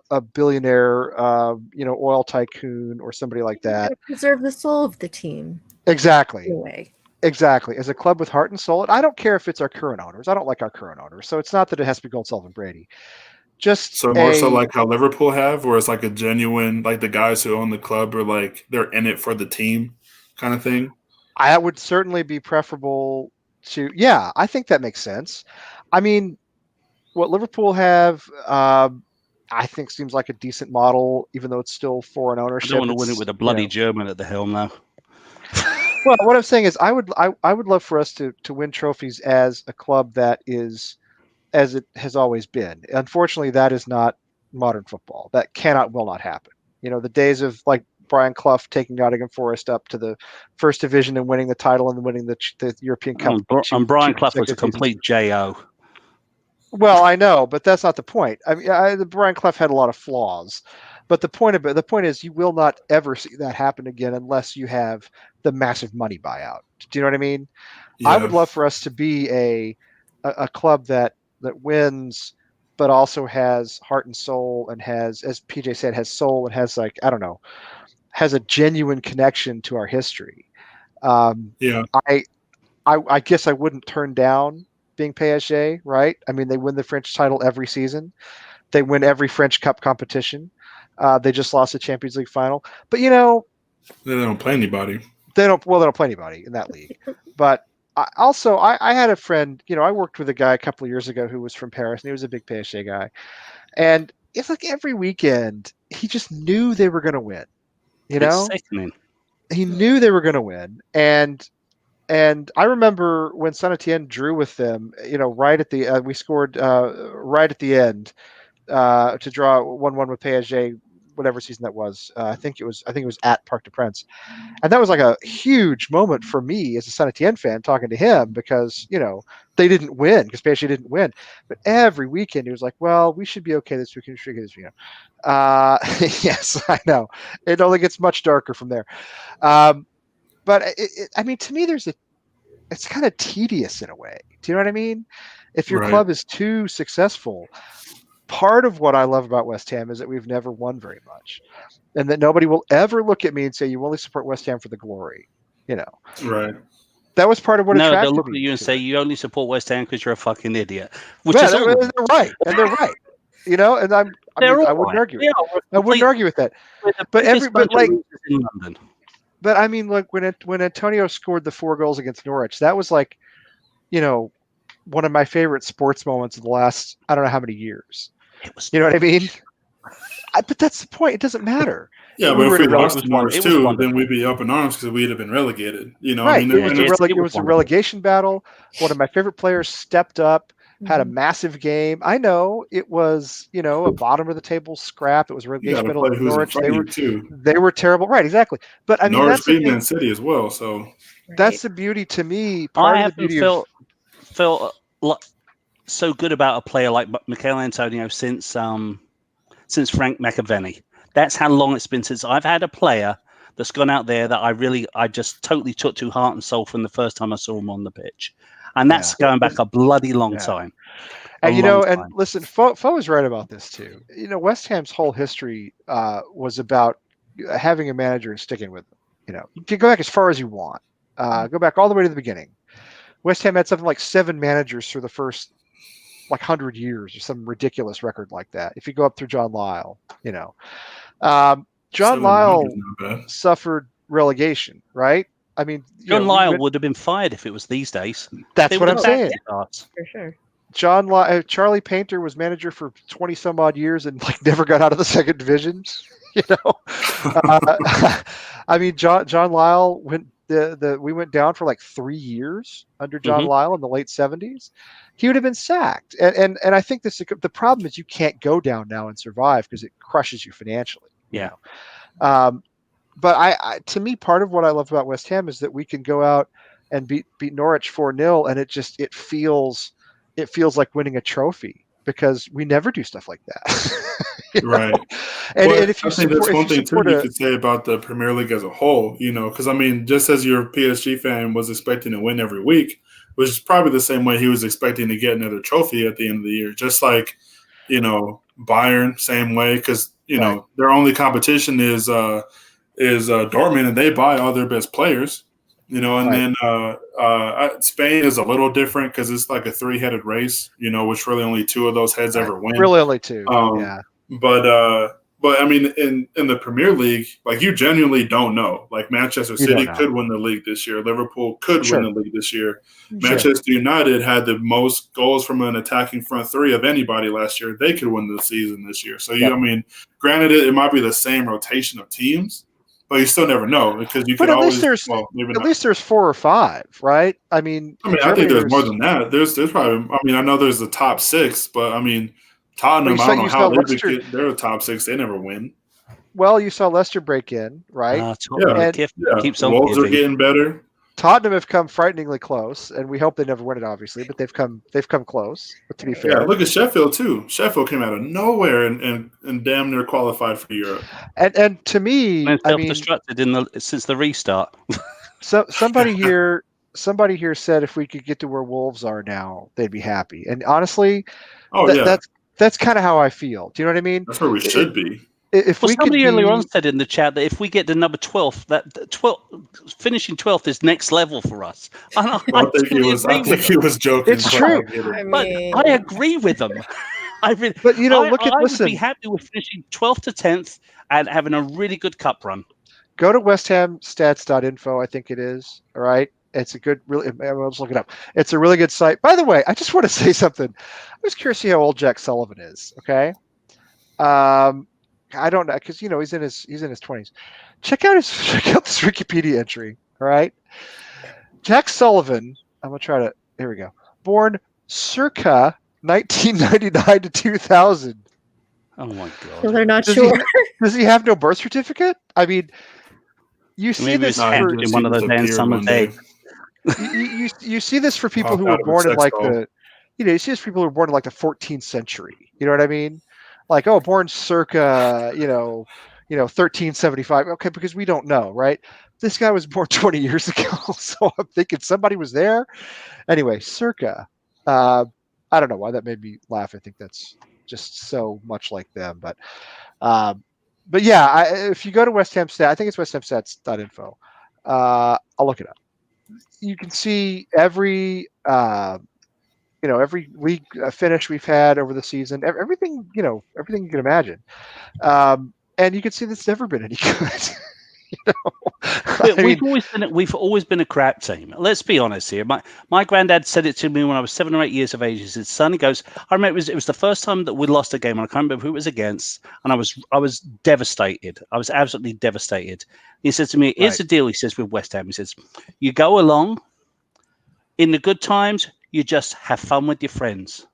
a billionaire, oil tycoon or somebody like that. Preserve the soul of the team. Exactly. Exactly. As a club with heart and soul. And I don't care if it's our current owners. I don't like our current owners. So it's not that it has to be Gold, Sullivan, Brady. Just so more so like how Liverpool have, where it's like a genuine, like the guys who own the club are like they're in it for the team kind of thing. I would certainly be preferable to. Yeah, I think that makes sense. I mean, what Liverpool have, I think seems like a decent model, even though it's still foreign ownership. I don't want to win it with a bloody German at the helm now. Well, what I'm saying is, I would love for us to win trophies as a club that is, as it has always been. Unfortunately, that is not modern football. That will not happen. The days of like Brian Clough taking Nottingham Forest up to the first division and winning the title and winning the European Cup. And Brian Clough was a complete JO. Well, I know, but that's not the point. I mean, Brian Clough had a lot of flaws, but the point is you will not ever see that happen again unless you have the massive money buyout. Do you know what I mean? Yeah. I would love for us to be a club that wins, but also has heart and soul and has, as PJ said, has soul and has has a genuine connection to our history. I guess I wouldn't turn down being PSG, right? I mean, they win the French title every season. They win every French Cup competition. They just lost the Champions League final. But, they don't play anybody. They don't play anybody in that league. But I had a friend, I worked with a guy a couple of years ago who was from Paris, and he was a big PSG guy. And it's like every weekend, he just knew they were going to win. It's sickening. He knew they were going to win. And I remember when Saint Etienne drew with them, right at the we scored right at the end to draw 1-1 with PSG, whatever season that was. I think it was at Parc des Princes, and that was like a huge moment for me as a Saint Etienne fan talking to him because they didn't win because PSG didn't win, but every weekend he was like, "Well, we should be okay this weekend." Yes, I know. It only gets much darker from there. But I mean, to me, it's kind of tedious in a way. Do you know what I mean? If your club is too successful, part of what I love about West Ham is that we've never won very much, and that nobody will ever look at me and say you only support West Ham for the glory. Right. That was part of what attracted me. No, they'll look at you and say you only support West Ham because you're a fucking idiot. They're right, and they're right. And I wouldn't argue. I wouldn't argue with that. But in London. But I mean, like when Antonio scored the 4 goals against Norwich, that was like, one of my favorite sports moments of the last I don't know how many years. You know what I mean? But that's the point. It doesn't matter. Yeah, but if we lost to Norwich too, then we'd be up in arms because we'd have been relegated. Right. It was a relegation battle. One of my favorite players stepped up. Had a massive game. I know it was, a bottom of the table scrap. It was relegation battle with Norwich. They were terrible. Right, exactly. But I mean, Norwich beat Man City as well. So that's the beauty to me. I haven't felt so good about a player like Mikel Antonio since Frank McAvenny. That's how long it's been since I've had a player that's gone out there that I just totally took to heart and soul from the first time I saw him on the pitch. And that's going back a bloody long time. And and listen, Fo is right about this too. West Ham's whole history was about having a manager and sticking with them. You can go back as far as you want. Go back all the way to the beginning. West Ham had something like 7 managers through the first 100 years or some ridiculous record like that. If you go up through John Lyle, John Lyle suffered relegation, right? I mean, John Lyle would have been fired if it was these days. That's what I'm saying. For sure. Charlie Painter was manager for 20 some odd years and never got out of the second division. I mean, John Lyle went we went down for like 3 years under John Lyle in the late 70s, he would have been sacked. And I think the problem is you can't go down now and survive because it crushes you financially. Yeah. But I to me, part of what I love about West Ham is that we can go out and beat Norwich 4-0, and it feels like winning a trophy because we never do stuff like that. Right. And if you I think that's one thing too you could say about the Premier League as a whole, because I mean, just as your PSG fan was expecting to win every week, which is probably the same way he was expecting to get another trophy at the end of the year. Just like, Bayern, same way, because their only competition is Dortmund, and they buy all their best players. And then Spain is a little different because it's like a 3-headed race, which really only 2 of those heads ever win. Really only 2, yeah. But I mean, in the Premier League, like you genuinely don't know. Like Manchester City could win the league this year. Liverpool could win the league this year. Manchester United had the most goals from an attacking front 3 of anybody last year. They could win the season this year. So I mean, granted, it might be the same rotation of teams, but you still never know because you could always. At least there's 4 or 5, right? I mean, I think there's more than that. There's probably. I mean, I know there's the top 6, but I mean. Tottenham, I don't know how they get their top 6. They never win. Well, you saw Leicester break in, right? Keeps on Wolves are getting better. Tottenham have come frighteningly close, and we hope they never win it, obviously, but they've come close. But to be fair, look at Sheffield too. Sheffield came out of nowhere and damn near qualified for Europe. And to me, self-destructed since the restart. So somebody here said if we could get to where Wolves are now, they'd be happy. And honestly, that's kind of how I feel. Do you know what I mean? That's where we should be. Somebody earlier on said in the chat that if we get to number 12, finishing 12th is next level for us. I think he was joking. It's true. But I agree with them. I would be happy with finishing 12th to 10th and having a really good cup run. Go to westhamstats.info, I think it is. All right. It's a good, I'll just look it up. It's a really good site. By the way, I just want to say something. I was curious to see how old Jack Sullivan is. Okay. I don't know because he's in his 20s. Check out this Wikipedia entry. All right. Jack Sullivan. I'm gonna try to. Here we go. Born circa 1999 to 2000. Oh my god. So they're not sure. Does he have no birth certificate? I mean, you see this in one of those Dan summer days. You see this for people who were born in like you see this for people who were born in like the 14th century. You know what I mean? Like, born circa, 1375. Okay, because we don't know, right? This guy was born 20 years ago, so I'm thinking somebody was there. Anyway, circa. I don't know why that made me laugh. I think that's just so much like them. But yeah, if you go to West Ham Stats, I think it's westhamstats.info. I'll look it up. You can see every league finish we've had over the season, everything you can imagine, and you can see that's never been any good. We've always been a crap team. Let's be honest here. My granddad said it to me when I was 7 or 8 years of age. He said, "Son," he goes, "I remember it was the first time that we lost a game, and I can't remember who it was against, and I was devastated. I was absolutely devastated." He said to me, "Here's the deal." He says with West Ham, he says, "You go along in the good times, you just have fun with your friends,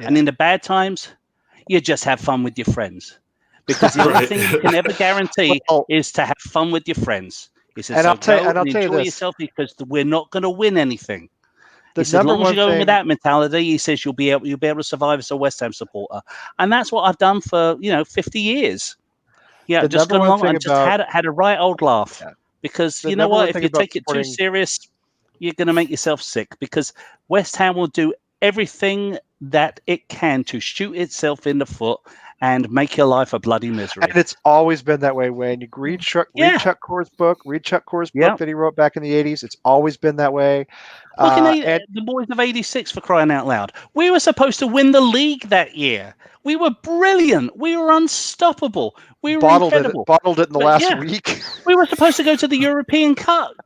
and in the bad times, you just have fun with your friends." Because the only thing you can ever guarantee is to have fun with your friends. He says, and I'll tell you enjoy this. yourself because we're not going to win anything. He said, as long as you go in with that mentality, he says you'll be able to survive as a West Ham supporter, and that's what I've done for 50 years. Yeah, just gone along and just had a right old laugh. Yeah. Because you know what, if you take it too serious, you're going to make yourself sick. Because West Ham will do everything that it can to shoot itself in the foot and make your life a bloody misery. And it's always been that way, Wayne. You read Chuck Corr's book, that he wrote back in the 80s. It's always been that way. The boys of 86, for crying out loud. We were supposed to win the league that year. We were brilliant. We were unstoppable. We were incredible. Bottled it in the last week. We were supposed to go to the European Cup.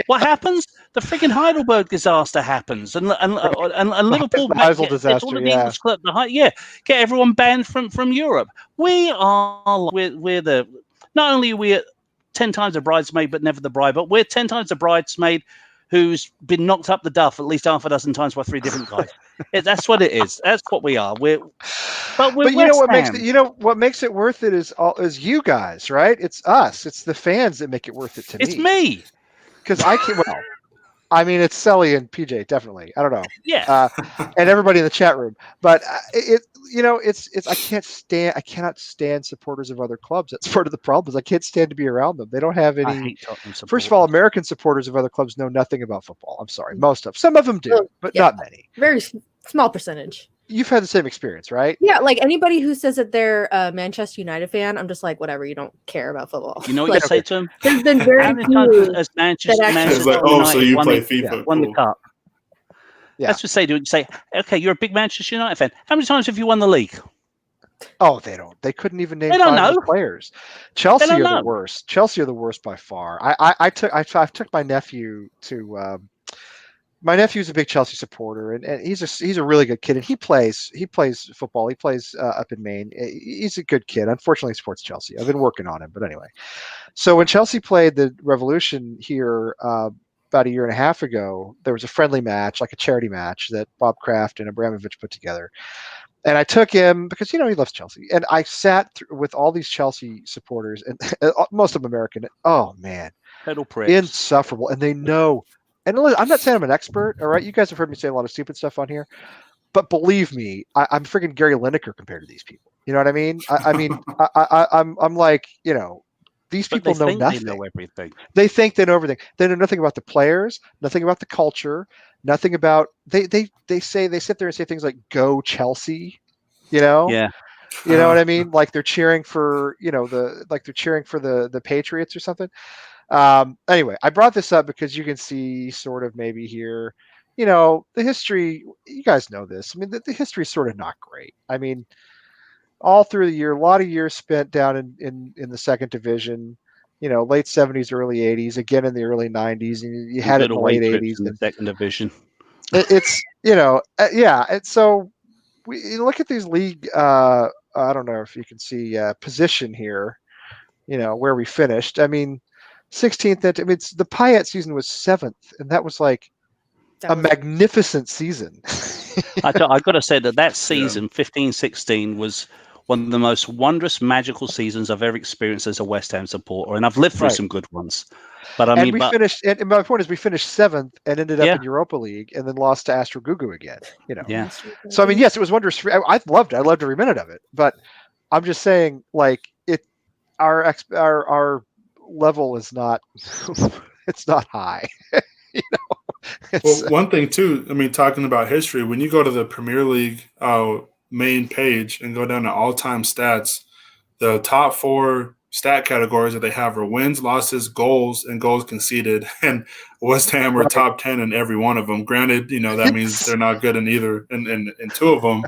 What happens? The freaking Heidelberg disaster happens, and Liverpool the Heysel disaster. All of the English club, get everyone banned from Europe. We're the not only are we 10 times a bridesmaid, but never the bride. But we're 10 times the bridesmaid who's been knocked up the duff at least half a dozen times by 3 different guys. That's what it is. That's what we are. But you know what makes it, what makes it worth it is you guys, right? It's us. It's the fans that make it worth it to me. It's me. Because I can't. Well, I mean, it's Sully and PJ, definitely. I don't know. Yeah. And everybody in the chat room. But it's I cannot stand supporters of other clubs. That's part of the problem. Is I can't stand to be around them. They don't have any. I hate Tottenham supporters. First of all, American supporters of other clubs know nothing about football. I'm sorry, some of them do, but not many. Very small percentage. You've had the same experience, right? Yeah, like anybody who says that they're a Manchester United fan, I'm just like, whatever. You don't care about football. You know what you say to them? There's been very few as Manchester It's like, United so you play FIFA? Won the cup. Yeah. That's what say to it. Say, okay, you're a big Manchester United fan. How many times have you won the league? Oh, they don't. They couldn't even name 5 of the players. Chelsea are the worst. Chelsea are the worst by far. I took my nephew to. My nephew's a big Chelsea supporter, and he's a really good kid, and he plays football. He plays up in Maine. He's a good kid. Unfortunately, he supports Chelsea. I've been working on him, but anyway. So when Chelsea played the Revolution here about a year and a half ago, there was a friendly match, like a charity match that Bob Kraft and Abramovich put together. And I took him because, he loves Chelsea. And I sat with all these Chelsea supporters, and most of them American. Oh, man. Pedal pricks. Insufferable. And they know. And I'm not saying I'm an expert, all right? You guys have heard me say a lot of stupid stuff on here. But believe me, I'm freaking Gary Lineker compared to these people. You know what I mean? I'm like, these people know nothing. They know everything. They think they know everything. They know nothing about the players, nothing about the culture, nothing about. They sit there and say things like "Go Chelsea," Yeah. You know what I mean? Like they're cheering for the Patriots or something. Anyway, I brought this up because you can see sort of maybe here, the history. You guys know this. I mean, the history is sort of not great. I mean, all through the year, a lot of years spent down in the second division, late 70s, early 80s, again in the early 90s, and you had it in the late 80s. In the second division. It's, yeah. And so we look at these league, I don't know if you can see position here, where we finished. I mean, 16th. The Payet season was 7th, and that was like a magnificent season. I got to say that season, 15-16, was one of the most wondrous, magical seasons I've ever experienced as a West Ham supporter, and I've lived through some good ones. But finished. And my point is, we finished 7th and ended up in Europa League, and then lost to Astra Gugu again. Yeah. So I mean, yes, it was wondrous. I loved it. I loved every minute of it. But I'm just saying, like our level is not. It's not high. Well, one thing too. I mean, talking about history, when you go to the Premier League main page and go down to all-time stats, the top 4 stat categories that they have are wins, losses, goals, and goals conceded. And West Ham are top 10 in every one of them. Granted, that means they're not good in either in 2 of them.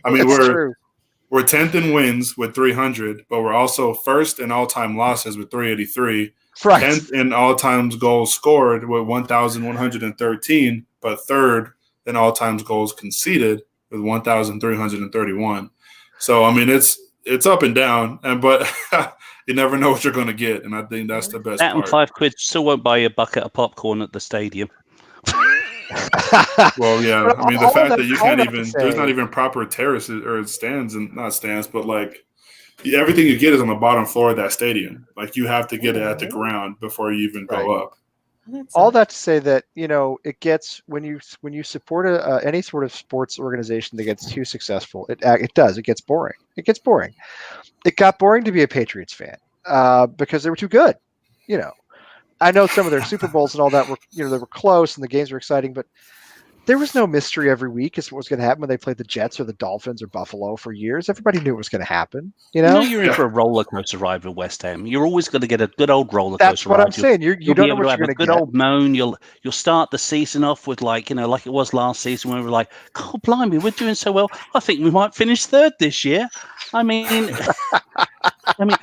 I mean, we're 10th in wins with 300, but we're also first in all-time losses with 383. Right. 10th in all-time goals scored with 1,113, but 3rd in all-time goals conceded with 1,331. So I mean, it's up and down, but you never know what you're going to get, and I think that's the best part. And £5 still won't buy you a bucket of popcorn at the stadium. Well, yeah. I mean, the fact that you can't even there's not even proper terraces or stands, and not stands, but like everything you get is on the bottom floor of that stadium. Like you have to get it at the ground before you even go up. All that to say that it gets when you support any sort of sports organization that gets too successful, it gets boring. It gets boring. It got boring to be a Patriots fan because they were too good. I know some of their Super Bowls and all that were they were close and the games were exciting, but there was no mystery every week as to what was going to happen when they played the Jets or the Dolphins or Buffalo for years. Everybody knew what was going to happen. You're in for a roller coaster ride with West Ham. You're always going to get a good old roller coaster ride. That's what I'm saying. You don't know what you're going to get. Good old moan. You'll start the season off with like it was last season when we were like, God blimey, we're doing so well. I think we might finish 3rd this year. I mean,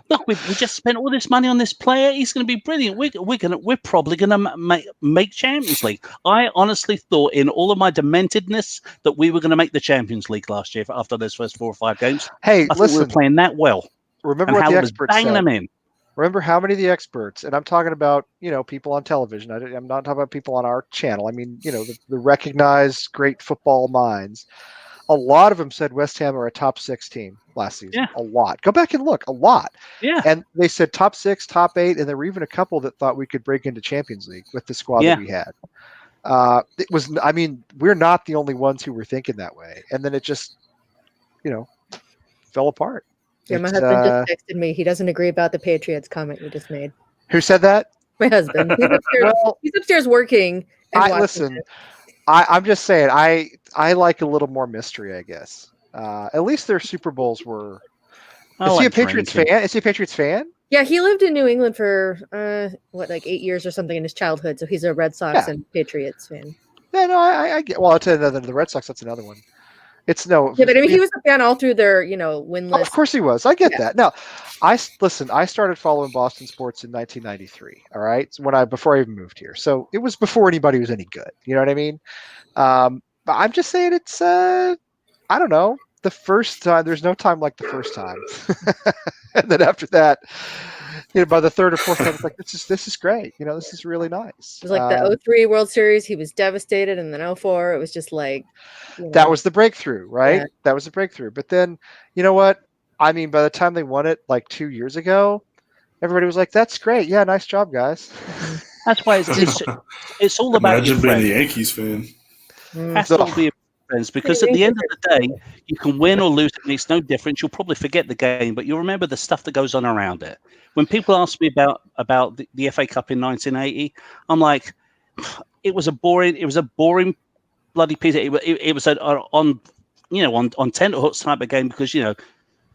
look, we just spent all this money on this player. He's going to be brilliant. We're probably going to make Champions League. I honestly thought in all of my dementedness that we were going to make the Champions League last year after those first 4 or 5 games. Hey, I thought we were playing that well. Remember what the experts said. Them in. Remember how many of the experts, and I'm talking about, people on television. I'm not talking about people on our channel. I mean, the recognized great football minds. A lot of them said West Ham are a top 6 team last season. Yeah. A lot. Go back and look. A lot. Yeah. And they said top 6, top 8, and there were even a couple that thought we could break into Champions League with the squad that we had. It was. I mean, we're not the only ones who were thinking that way. And then it just, fell apart. Yeah, my husband just texted me. He doesn't agree about the Patriots comment you just made. Who said that? My husband. He's upstairs working. Listen, I'm just saying, I like a little more mystery, I guess. At least their Super Bowls were. Is he a Patriots fan? Is he a Patriots fan? Yeah, he lived in New England for 8 years or something in his childhood. So he's a Red Sox and Patriots fan. Yeah, no, I get. Well, I'll tell you the Red Sox. That's another one. It's no. Yeah, but I mean, he was a fan all through their, winless. Oh, of course he was. I get that. Now, I started following Boston sports in 1993. All right, before I even moved here. So it was before anybody was any good. You know what I mean? But I'm just saying it's. I don't know. The first time, there's no time like the first time, and then after that, by the third or fourth time, it's like this is great. This is really nice. It was like the 03 World Series. He was devastated, and then 04, it was just like. That was the breakthrough, right? Yeah. That was the breakthrough. But then, you know what? I mean, by the time they won it, like 2 years ago, everybody was like, "That's great. Yeah, nice job, guys." That's why it's all about. Imagine being a Yankees fan. Has to be friends, because at the end of the day, you can win or lose. It makes no difference. You'll probably forget the game, but you'll remember the stuff that goes on around it. When people ask me about the FA Cup in 1980, I'm like, it was a boring bloody piece. It was on tenterhooks type of game, because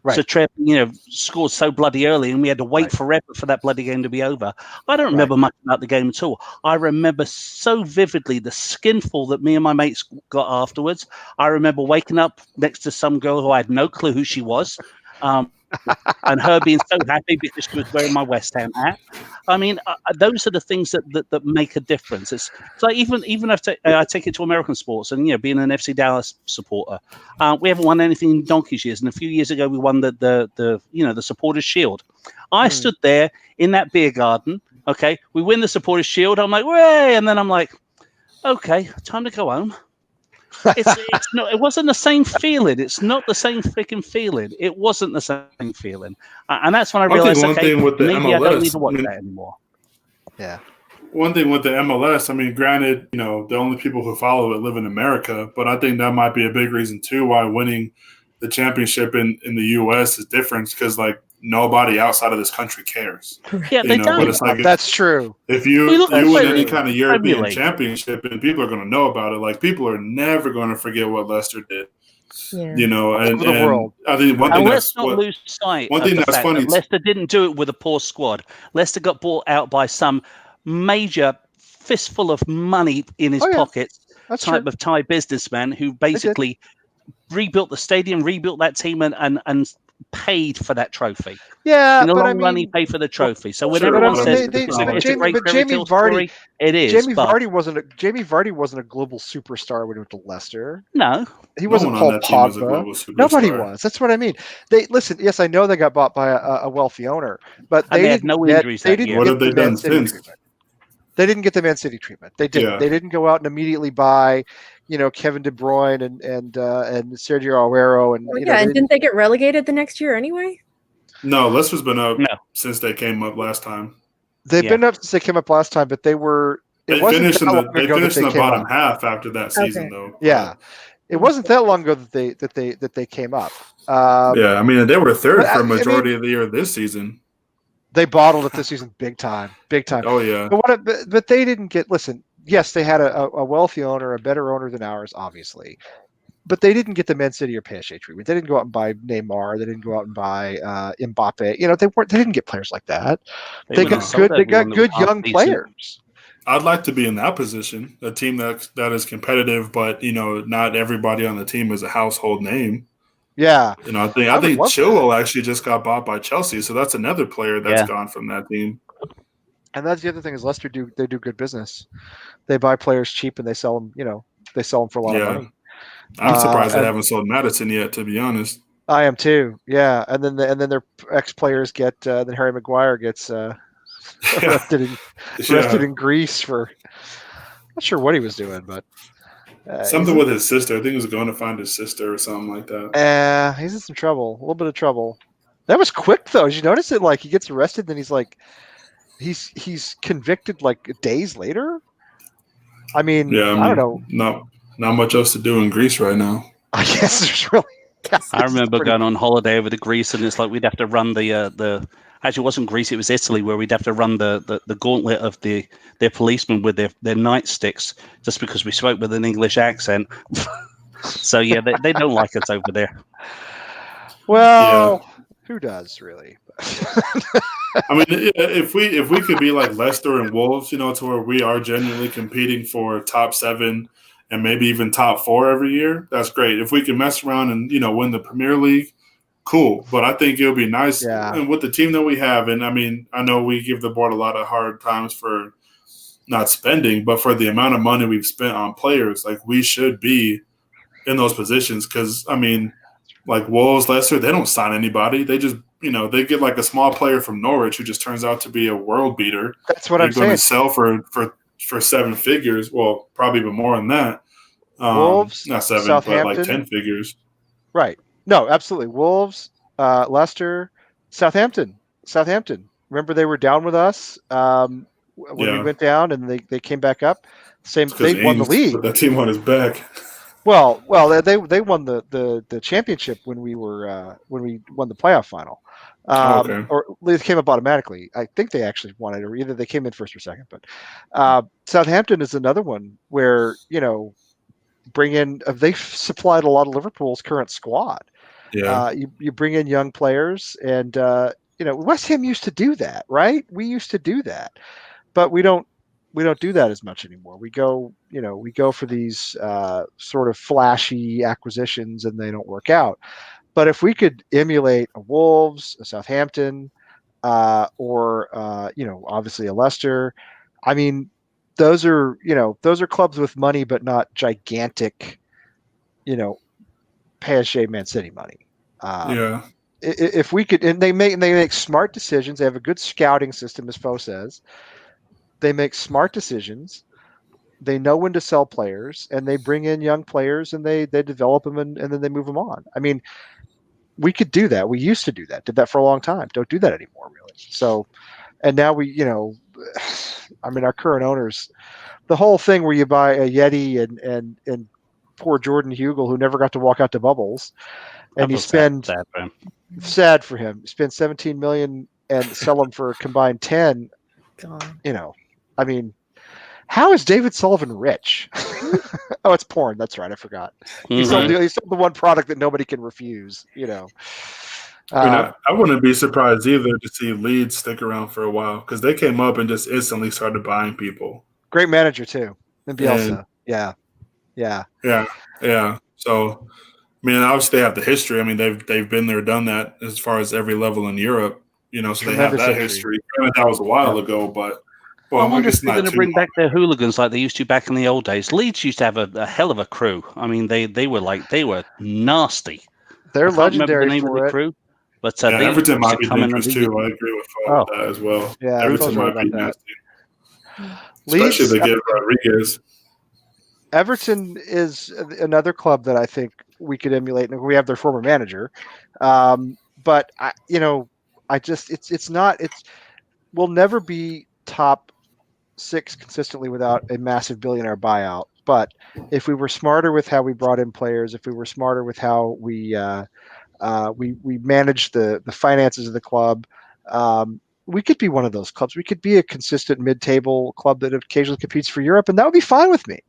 right. So Trev, scored so bloody early, and we had to wait forever for that bloody game to be over. I don't remember much about the game at all. I remember so vividly the skinful that me and my mates got afterwards. I remember waking up next to some girl who I had no clue who she was. And her being so happy because she was wearing my West Ham hat. I mean, those are the things that make a difference. It's like even if I take it to American sports, and being an FC Dallas supporter, we haven't won anything in donkey's years. And a few years ago, we won the Supporters Shield. I stood there in that beer garden. Okay, we win the Supporters Shield. I'm like, way, and then I'm like, okay, time to go home. It's not. It wasn't the same feeling. It's not the same freaking feeling. It wasn't the same feeling, and that's when I realized, okay, maybe I don't need to watch that anymore. Yeah. One thing with the MLS, I mean, granted, the only people who follow it live in America, but I think that might be a big reason too why winning the championship in the U.S. is different, because nobody outside of this country cares. Yeah, they don't. But it's like that's true. If you win any kind of European championship and people are going to know about it, like people are never going to forget what Leicester did. Yeah. And the world. I think one thing let's not lose sight. One thing that's funny. Leicester didn't do it with a poor squad. Leicester got bought out by some major fistful of money in his pockets type of Thai businessman who basically rebuilt the stadium, rebuilt that team, and paid for that trophy. Yeah, in the long run, he paid for the trophy. So when everyone says it's a great Jamie Vardy, it is. Jamie Vardy wasn't a global superstar when he went to Leicester. No, he wasn't Paul Pogba. Nobody was. That's what I mean. They listen. Yes, I know they got bought by a wealthy owner, but they had no injuries. What have they done since? They didn't get the Man City treatment. They didn't. Yeah. They didn't go out and immediately buy, Kevin De Bruyne and Sergio Aguero and and didn't they get relegated the next year anyway? No, Leicester's been up since they came up last time. They've been up since they came up last time, but they were. They finished in the bottom half after that season, though. Yeah, it wasn't that long ago that they came up. I mean, they were third for a majority of the year this season. They bottled it this season big time. Oh, yeah. But they didn't get – listen, yes, they had a wealthy owner, a better owner than ours, obviously. But they didn't get the Man City or PSG treatment. They didn't go out and buy Neymar. They didn't go out and buy Mbappe. They didn't get players like that. They got good young players. I'd like to be in that position, a team that is competitive, but, not everybody on the team is a household name. Yeah, I think Chilwell actually just got bought by Chelsea, so that's another player that's gone from that team. And that's the other thing is Leicester do good business. They buy players cheap and they sell them. They sell them for a lot of money. I'm surprised they haven't sold Maddison yet, to be honest. I am too. Yeah, and then their ex players get then Harry Maguire gets arrested in Greece for not sure what he was doing, but something with his sister. I think he was going to find his sister or something like that. He's in some trouble, a little bit of trouble. That was quick though. Did you notice it? Like he gets arrested, then he's like, he's convicted like days later. I mean, Yeah, I don't know. Not much else to do in Greece right now. I guess there's really. I remember going on holiday over to Greece, and it's like we'd have to run the. Actually, it wasn't Greece; it was Italy, where we'd have to run the gauntlet of their policemen with their nightsticks, just because we spoke with an English accent. So yeah, they don't like us over there. Well, who does really? I mean, if we could be like Leicester and Wolves, to where we are genuinely competing for top 7 and maybe even top 4 every year, that's great. If we can mess around and win the Premier League, cool. But I think it would be nice, and with the team that we have, and I mean, I know we give the board a lot of hard times for not spending, but for the amount of money we've spent on players, like we should be in those positions. Because I mean, like Wolves, Leicester, they don't sign anybody. They just they get like a small player from Norwich who just turns out to be a world beater. That's what I'm saying. Going to sell for 7 figures. Well, probably even more than that. Wolves, not 7, but like 10 figures. Right. No, absolutely. Wolves, Leicester, Southampton. Remember they were down with us when we went down, and they came back up. They won the league. But that team won his back. Well, they won the championship when we won the playoff final. Okay. Or they came up automatically. I think they actually won it, or either they came in first or second. But Southampton is another one where bring in. They've supplied a lot of Liverpool's current squad. Yeah. You bring in young players, and West Ham used to do that, right? We used to do that, but we don't do that as much anymore. We go for these sort of flashy acquisitions, and they don't work out. But if we could emulate a Wolves, a Southampton, or obviously a Leicester, I mean, those are clubs with money, but not gigantic, PSG Man City money. If we could, and they make smart decisions. They have a good scouting system, as Fo says. They make smart decisions. They know when to sell players, and they bring in young players, and they develop them, and then they move them on. I mean, we could do that. We used to do that. Did that for a long time. Don't do that anymore, really. So, and now I mean, our current owners, the whole thing where you buy a Yeti and poor Jordan Hugel, who never got to walk out to Bubbles, and you spend sad for him. Spend 17 million and sell him for a combined 10. God. I mean, how is David Sullivan rich? Oh, it's porn. That's right. I forgot. He sold the one product that nobody can refuse. I wouldn't be surprised either to see Leeds stick around for a while, because they came up and just instantly started buying people. Great manager too, and Bielsa. Yeah. So, I mean, obviously they have the history. I mean, they've been there, done that as far as every level in Europe. So they have that history. That was a while ago, but I wonder if they're going to bring back their hooligans like they used to back in the old days. Leeds used to have a hell of a crew. I mean, they were nasty. They're legendary the name for of the it. crew. But Everton might be dangerous too. I agree with that as well. Yeah, Everton might be nasty, Leeds, especially if they get Rodriguez. Everton is another club that I think we could emulate, and we have their former manager. But we'll never be top 6 consistently without a massive billionaire buyout. But if we were smarter with how we brought in players, if we were smarter with how we managed the finances of the club, we could be one of those clubs. We could be a consistent mid-table club that occasionally competes for Europe, and that would be fine with me.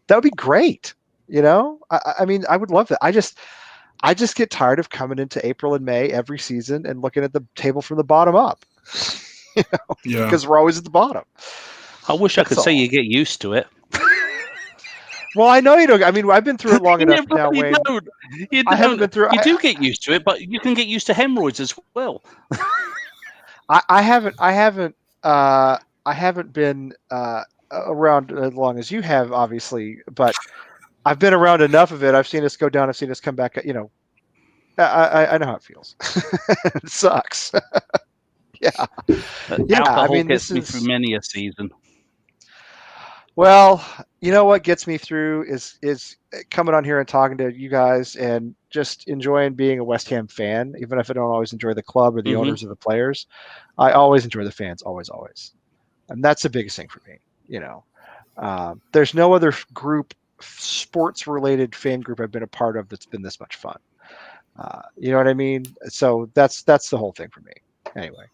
That would be great. I mean, I would love that. I just get tired of coming into April and May every season and looking at the table from the bottom up. Because we're always at the bottom. I wish I could say you get used to it. Well, I know you don't. I mean, I've been through it long enough now, Wayne. I haven't been through. You do get used to it, but you can get used to hemorrhoids as well. I haven't been around as long as you have, obviously, but I've been around enough of it. I've seen us go down. I've seen us come back. I know how it feels. It sucks. Yeah. Yeah. I Alcohol mean, gets this me through is. many a season. Well, you know what gets me through is coming on here and talking to you guys and just enjoying being a West Ham fan, even if I don't always enjoy the club or the Mm-hmm. owners or the players. I always enjoy the fans, always, always, and that's the biggest thing for me. You know, there's no other group, sports-related fan group I've been a part of that's been this much fun. You know what I mean? So that's the whole thing for me. Anyway,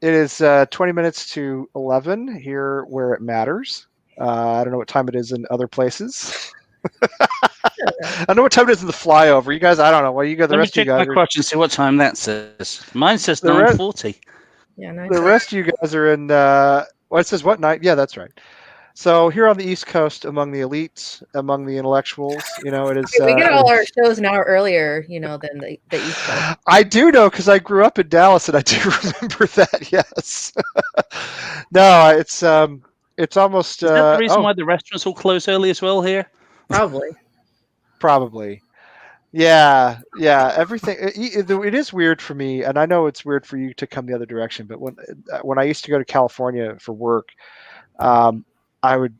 it is 20 minutes to 11 here where it matters. I don't know what time it is in other places. I don't know what time it is in the flyover. You guys, I don't know. Well, you got the Let me rest of you check my guys. watch and see what time that says. Mine says The rest, 9:40. Yeah, nice. the rest of you guys are in. Well, it says what night? Yeah, that's right. So here on the East Coast, among the elites, among the intellectuals, you know, it is. We get all our shows an hour earlier, than the East Coast. I do know because I grew up in Dallas, and I do remember that. Yes. No, it's almost. Is that the reason why the restaurants all close early as well here? Probably. Yeah. Everything. It is weird for me, and I know it's weird for you to come the other direction. But when I used to go to California for work, I would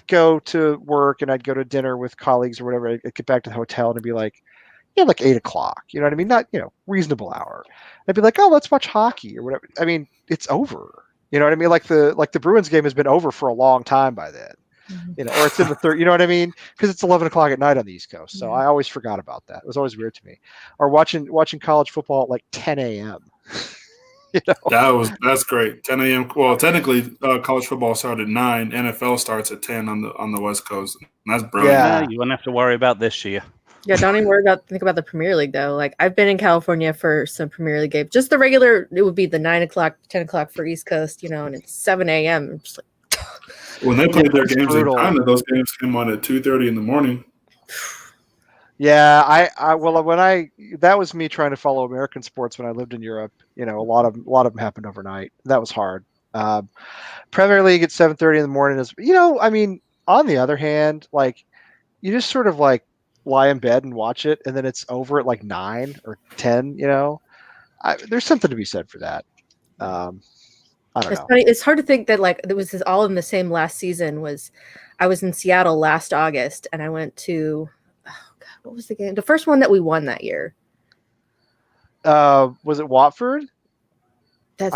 go to work and I'd go to dinner with colleagues or whatever. I'd get back to the hotel and it'd be like, yeah, like 8 o'clock. You know what I mean? Not reasonable hour. I'd be like, oh, let's watch hockey or whatever. I mean, it's over. You know what I mean? Like the Bruins game has been over for a long time by then. Or it's in the third. You know what I mean? Because it's 11 o'clock at night on the East Coast. So I always forgot about that. It was always weird to me. Or watching college football at like 10 a.m. That's great. 10 a.m. Well, technically, college football started at 9. NFL starts at 10 on the West Coast. That's brilliant. Yeah, you won't have to worry about this year. Yeah, don't even think about the Premier League though. Like I've been in California for some Premier League games. Just the regular, it would be the 9 o'clock, 10 o'clock for East Coast, and it's 7 a.m. I'm just like, when they played their games in China, those games came on at 2:30 in the morning. Yeah, that was me trying to follow American sports when I lived in Europe. A lot of them happened overnight. That was hard. Premier League at 7:30 in the morning is, I mean, on the other hand, like you just sort of like lie in bed and watch it, and then it's over at like 9 or 10. There's something to be said for that. I don't know. Funny. It's hard to think that like it was all in the same last season. I was in Seattle last August, and I went to. What was the game? The first one that we won that year. Was it Watford? I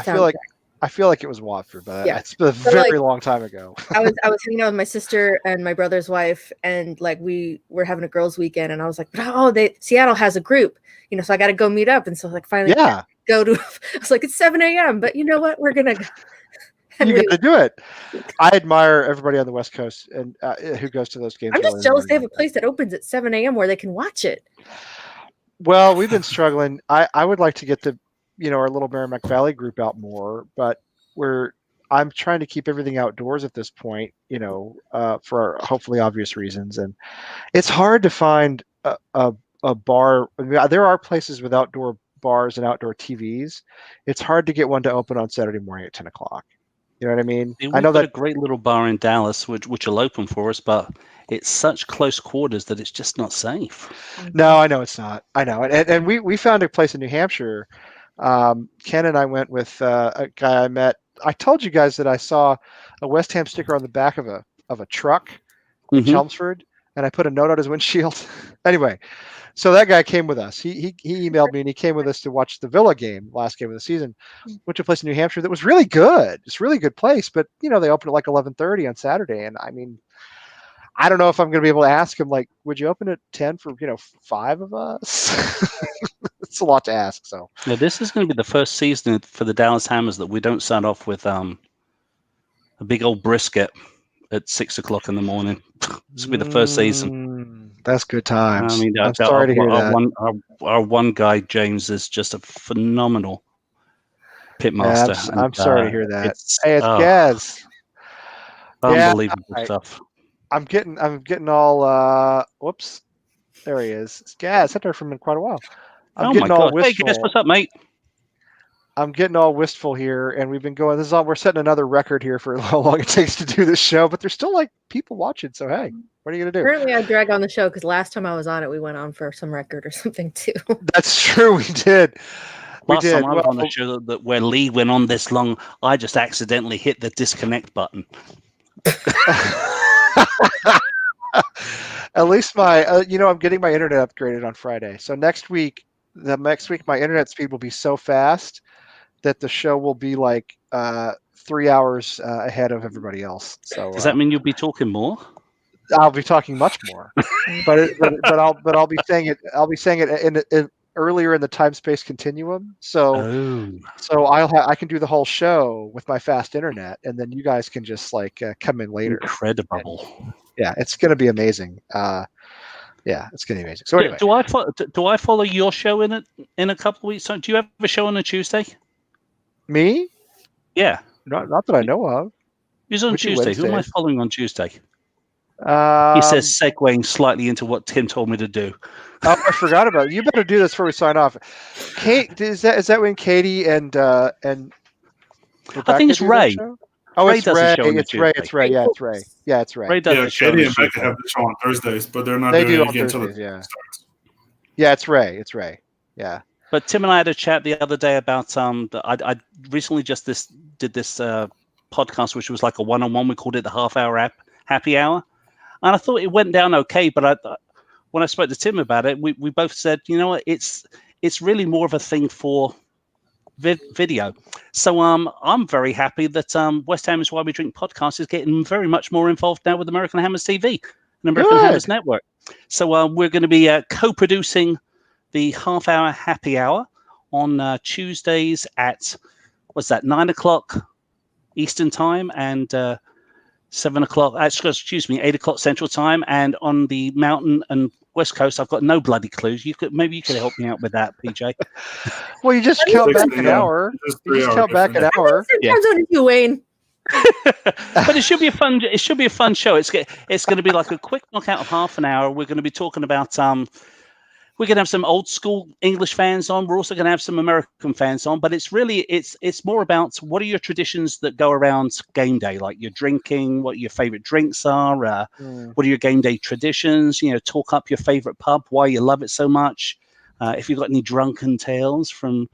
feel like it was Watford, but it's been a very long time ago. I was hanging out with my sister and my brother's wife, and like we were having a girls' weekend, and I was like, Seattle has a group, so I got to go meet up, and so like finally go to. I was like, it's 7 a.m., but you know what? We're gonna. You got to do it. I admire everybody on the West Coast and who goes to those games. I'm just jealous they have a place that opens at 7 a.m. where they can watch it. Well, we've been struggling. I would like to get the, our little Merrimack Valley group out more, but I'm trying to keep everything outdoors at this point, for hopefully obvious reasons. And it's hard to find a bar. I mean, there are places with outdoor bars and outdoor TVs. It's hard to get one to open on Saturday morning at 10 o'clock. You know what I mean? We've I know got a great little bar in Dallas, which will open for us, but it's such close quarters that it's just not safe. No, I know it's not. I know, and we found a place in New Hampshire. Ken and I went with a guy I met. I told you guys that I saw a West Ham sticker on the back of a truck in Chelmsford, and I put a note on his windshield. Anyway, so that guy came with us. He emailed me and he came with us to watch the Villa game, last game of the season, which took place in New Hampshire. That was really good. It's a really good place, but they opened at like 11:30 on Saturday, and I mean, I don't know if I'm going to be able to ask him like, would you open at 10 for 5 of us? It's a lot to ask. So now this is going to be the first season for the Dallas Hammers that we don't start off with a big old brisket at 6 o'clock in the morning. This will be the first season. That's good times. I mean, I'm sorry to hear that. Our one guy, James, is just a phenomenal pitmaster. Yeah, I'm sorry to hear that. Hey, it's Gaz. Unbelievable stuff. I'm getting all whoops. There he is. It's Gaz. I haven't heard from him in quite a while. Oh my God. Hey Gaz, what's up, mate? I'm getting all wistful here, and we've been going. We're setting another record here for how long it takes to do this show, but there's still like people watching. So hey, what are you gonna do? Currently, I drag on the show because last time I was on it, we went on for some record or something too. That's true. We did. Last time I was on a show where Lee went on this long, I just accidentally hit the disconnect button. At least my, I'm getting my internet upgraded on Friday. So next week, my internet speed will be so fast that the show will be like 3 hours ahead of everybody else. So does that mean you'll be talking more? I'll be talking much more, but I'll be saying it. I'll be saying it in earlier in the time space continuum. So I can do the whole show with my fast internet, and then you guys can just like come in later. Incredible. Yeah, it's going to be amazing. Yeah, it's going to be amazing. So anyway, do I follow your show in a couple of weeks? So do you have a show on a Tuesday? Me? Yeah. Not that I know of. Who's on Tuesday? Who am I following on Tuesday? He says, segueing slightly into what Tim told me to do. Oh, I forgot about it. You better do this before we sign off. Kate, is that when Katie and Rebecca I think it's Ray. Oh, Ray it's does Ray. A show on It's Ray. It's Ray. Yeah, it's Ray. Yeah, it's Ray. Ray does a show. Katie and Becca have the show on Thursdays, but they're not doing it again until it starts. Yeah, it's Ray. It's Ray. Yeah. But Tim and I had a chat the other day about I recently just did this podcast, which was like a one-on-one. We called it the half-hour happy hour, and I thought it went down okay. But when I spoke to Tim about it, we both said, you know what, it's really more of a thing for video. So I'm very happy that West Ham is Why We Drink podcast is getting very much more involved now with American Hammers TV and American Hammers Network. So we're going to be co-producing the half-hour happy hour on Tuesdays at 9:00 Eastern time and 7 o'clock. Excuse me, 8 o'clock Central time. And on the Mountain and West Coast, I've got no bloody clues. Maybe you could help me out with that, PJ. Well, you just count back an hour. You just count back an hour. Depends on you, Wayne. But it should be a fun. It should be a fun show. It's going to be like a quick knockout of half an hour. We're going to be talking about we're going to have some old school English fans on. We're also going to have some American fans on. But it's really it's more about what are your traditions that go around game day, like your drinking, what your favorite drinks are, what are your game day traditions. Talk up your favorite pub, why you love it so much. If you've got any drunken tales from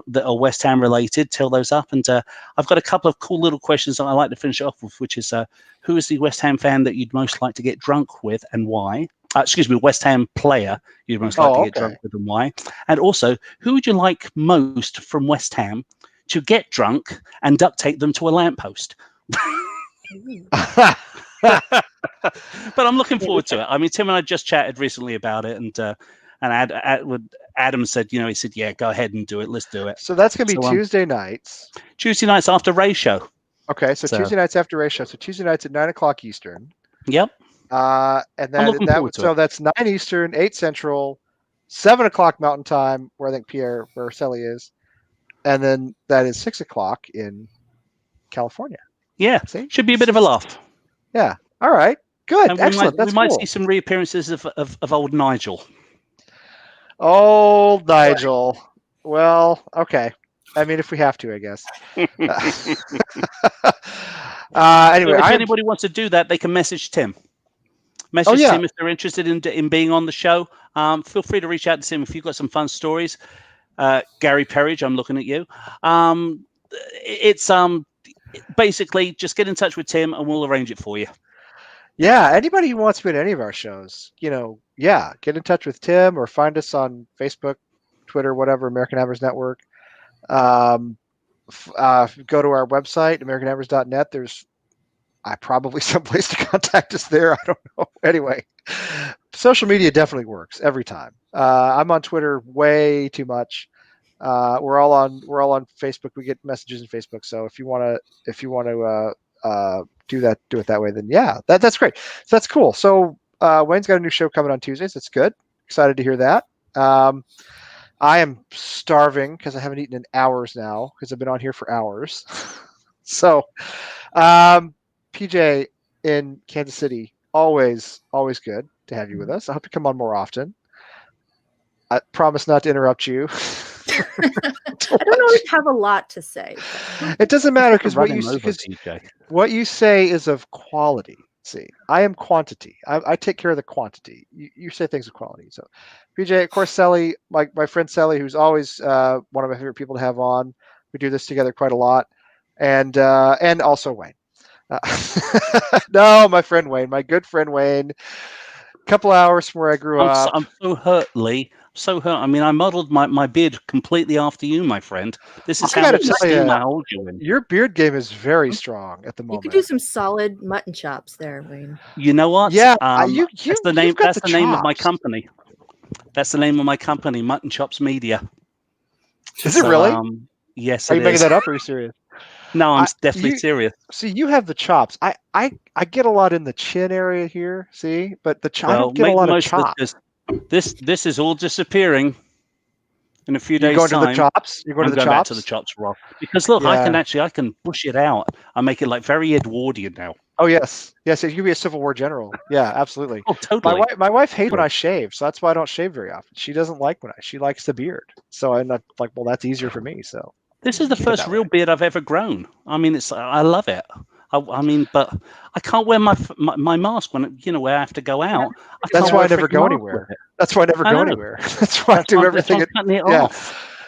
that are West Ham related, tell those up. And I've got a couple of cool little questions that I like to finish off with, which is who is the West Ham fan that you'd most like to get drunk with and why? West Ham player you'd most like to get drunk with and why? And also, who would you like most from West Ham to get drunk and duct tape them to a lamppost? But I'm looking forward to it. I mean, Tim and I just chatted recently about it, and Adam said, he said, yeah, go ahead and do it. Let's do it. So that's going to be Tuesday nights. Tuesday nights after Ray's show. Okay, so Tuesday nights after Ray's show. So Tuesday nights at 9 o'clock Eastern. Yep. And then that's 9 Eastern, 8 Central, 7 o'clock Mountain Time, where I think Pierre Sally is, and then that is 6 o'clock in California. Yeah, should be a bit of a laugh. Yeah. All right. Good. And excellent. We might see some reappearances of old Nigel. Old Nigel. Well, okay. I mean, if we have to, I guess. Anyway, if anybody wants to do that, they can message Tim. Tim if they're interested in being on the show. Feel free to reach out to Tim if you've got some fun stories. Gary Perridge, I'm looking at you. It's basically just get in touch with Tim and we'll arrange it for you. Yeah, anybody who wants to be in any of our shows, get in touch with Tim or find us on Facebook, Twitter, whatever, American Hammers Network. Go to our website, AmericanHammers.net. There's probably some place to contact us there. I don't know. Anyway, social media definitely works every time. I'm on Twitter way too much. We're all on Facebook. We get messages in Facebook. So if you want to do it that way, then yeah, that's great. So that's cool. So Wayne's got a new show coming on Tuesdays. That's good. Excited to hear that. I am starving because I haven't eaten in hours now because I've been on here for hours. So, PJ in Kansas City, always good to have you with us. I hope you come on more often. I promise not to interrupt you. I don't know always have a lot to say. It doesn't matter because Run him over, PJ. what you say is of quality. See, I am quantity. I take care of the quantity. You say things of quality. So, PJ, of course, Sally, my friend Sally, who's always one of my favorite people to have on. We do this together quite a lot, and also Wayne. No, my friend Wayne, my good friend Wayne. A couple hours from where I grew up. I'm so hurt, Lee. So hurt. I mean, I modeled my beard completely after you, my friend. This is how much esteem I hold you in. Your beard game is very strong at the moment. You could do some solid mutton chops there, Wayne. You know what? Yeah, that's the name. That's the name of my company. That's the name of my company, Mutton Chops Media. Is it really? Yes. Are you making that up? Or are you serious? No, I'm definitely serious. See, you have the chops. I get a lot in the chin area here. See, but I don't get a lot of chops. This is all disappearing in a few days. You're going to the chops. You're going to the chops. Back to the chops, Rob. Because look, I can push it out. I make it like very Edwardian now. Oh yes. You could be a Civil War general. Yeah, absolutely. Oh, totally. My wife hates when I shave, so that's why I don't shave very often. She doesn't like she likes the beard. So I'm not like, well, that's easier for me. So this is the first real beard I've ever grown. I mean, I love it. I mean, but I can't wear my mask when where I have to go out. That's why I never go anywhere. That's why I never go anywhere. That's why I do everything.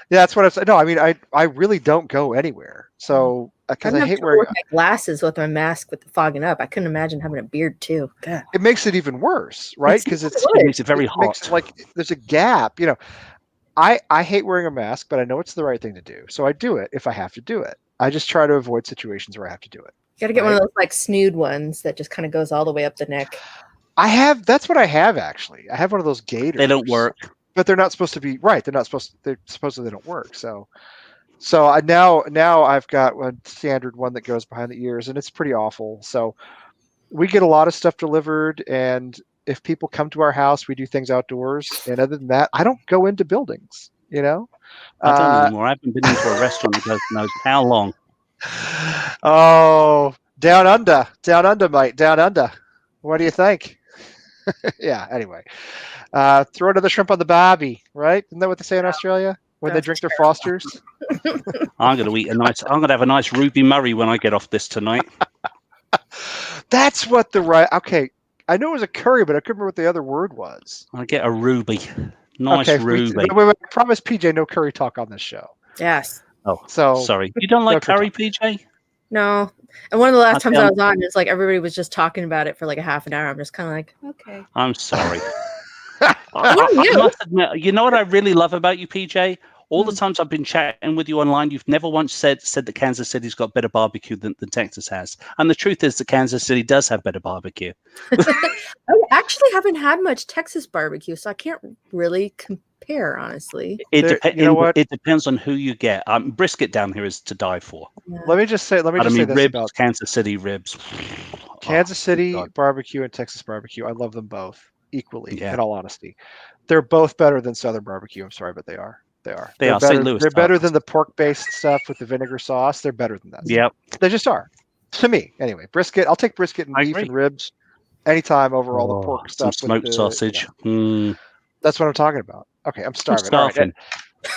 That's what I'm saying. No, I mean, I really don't go anywhere. So because I hate wearing my glasses with my mask with the fogging up. I couldn't imagine having a beard too. God. It makes it even worse, right? Because it makes it very hot. Like there's a gap. I hate wearing a mask, but I know it's the right thing to do, so I do it if I have to do it. I just try to avoid situations where I have to do it. You got to get one of those like snood ones that just kind of goes all the way up the neck. That's what I have actually. I have one of those gaiters. They don't work. But they're not supposed to be right. They're supposedly they don't work. So now I've got one standard one that goes behind the ears, and it's pretty awful. So we get a lot of stuff delivered, and if people come to our house, we do things outdoors. And other than that, I don't go into buildings. I don't anymore. I haven't been into a restaurant in God knows how long. Oh, down under, mate, down under. What do you think? Yeah. Anyway, throw another shrimp on the barbie, right? Isn't that what they say in Australia when they drink their Fosters? I'm gonna have a nice Ruby Murray when I get off this tonight. That's what okay. I know it was a curry, but I couldn't remember what the other word was. I get a ruby. Nice ruby. Wait, I promise PJ no curry talk on this show. Yes. Oh, so sorry. You don't like curry, PJ? No. And one of the last times I was on, it's like everybody was just talking about it for like a half an hour. I'm just kind of like, okay. I'm sorry. I must admit, you know what I really love about you, PJ? All the times I've been chatting with you online, you've never once said that Kansas City's got better barbecue than Texas has. And the truth is that Kansas City does have better barbecue. I actually haven't had much Texas barbecue, so I can't really compare, honestly. It depends on who you get. Brisket down here is to die for. Yeah. Let me just say this ribs, about Kansas City ribs. Kansas City barbecue and Texas barbecue. I love them both equally, in all honesty. They're both better than Southern barbecue. I'm sorry, but they are. They are. St. Louis. They're better than the pork-based stuff with the vinegar sauce. They're better than that. Yep. They just are. To me, anyway. Brisket. I'll take brisket and beef and ribs anytime over all the pork stuff. Some smoked sausage. That's what I'm talking about. Okay, I'm starving.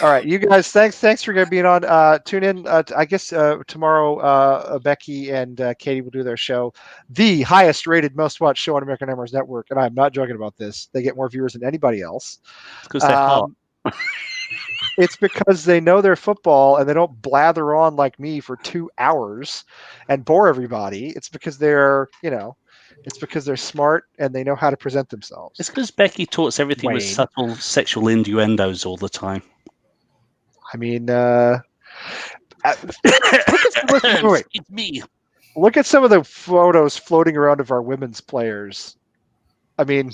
All right, you guys. Thanks for being on. Tune in. I guess tomorrow, Becky and Katie will do their show, the highest-rated, most-watched show on American Hammers Network, and I'm not joking about this. They get more viewers than anybody else. Because they're hot. It's because they know their football and they don't blather on like me for 2 hours and bore everybody. It's because they're smart and they know how to present themselves. It's because Becky talks everything with subtle sexual innuendos all the time. I mean, it's me. Look at some of the photos floating around of our women's players. I mean,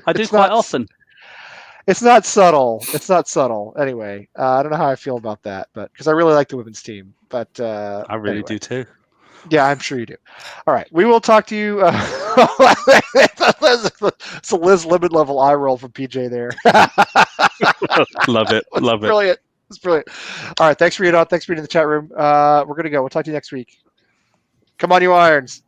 I do quite often. It's not subtle. Anyway, I don't know how I feel about that, but because I really like the women's team, but I really do too. Yeah, I'm sure you do. All right, we will talk to you. It's a Liz Lemon level eye roll from PJ there. Love it. Brilliant. It's brilliant. All right, thanks for being on. Thanks for being in the chat room. We're gonna go. We'll talk to you next week. Come on, you irons.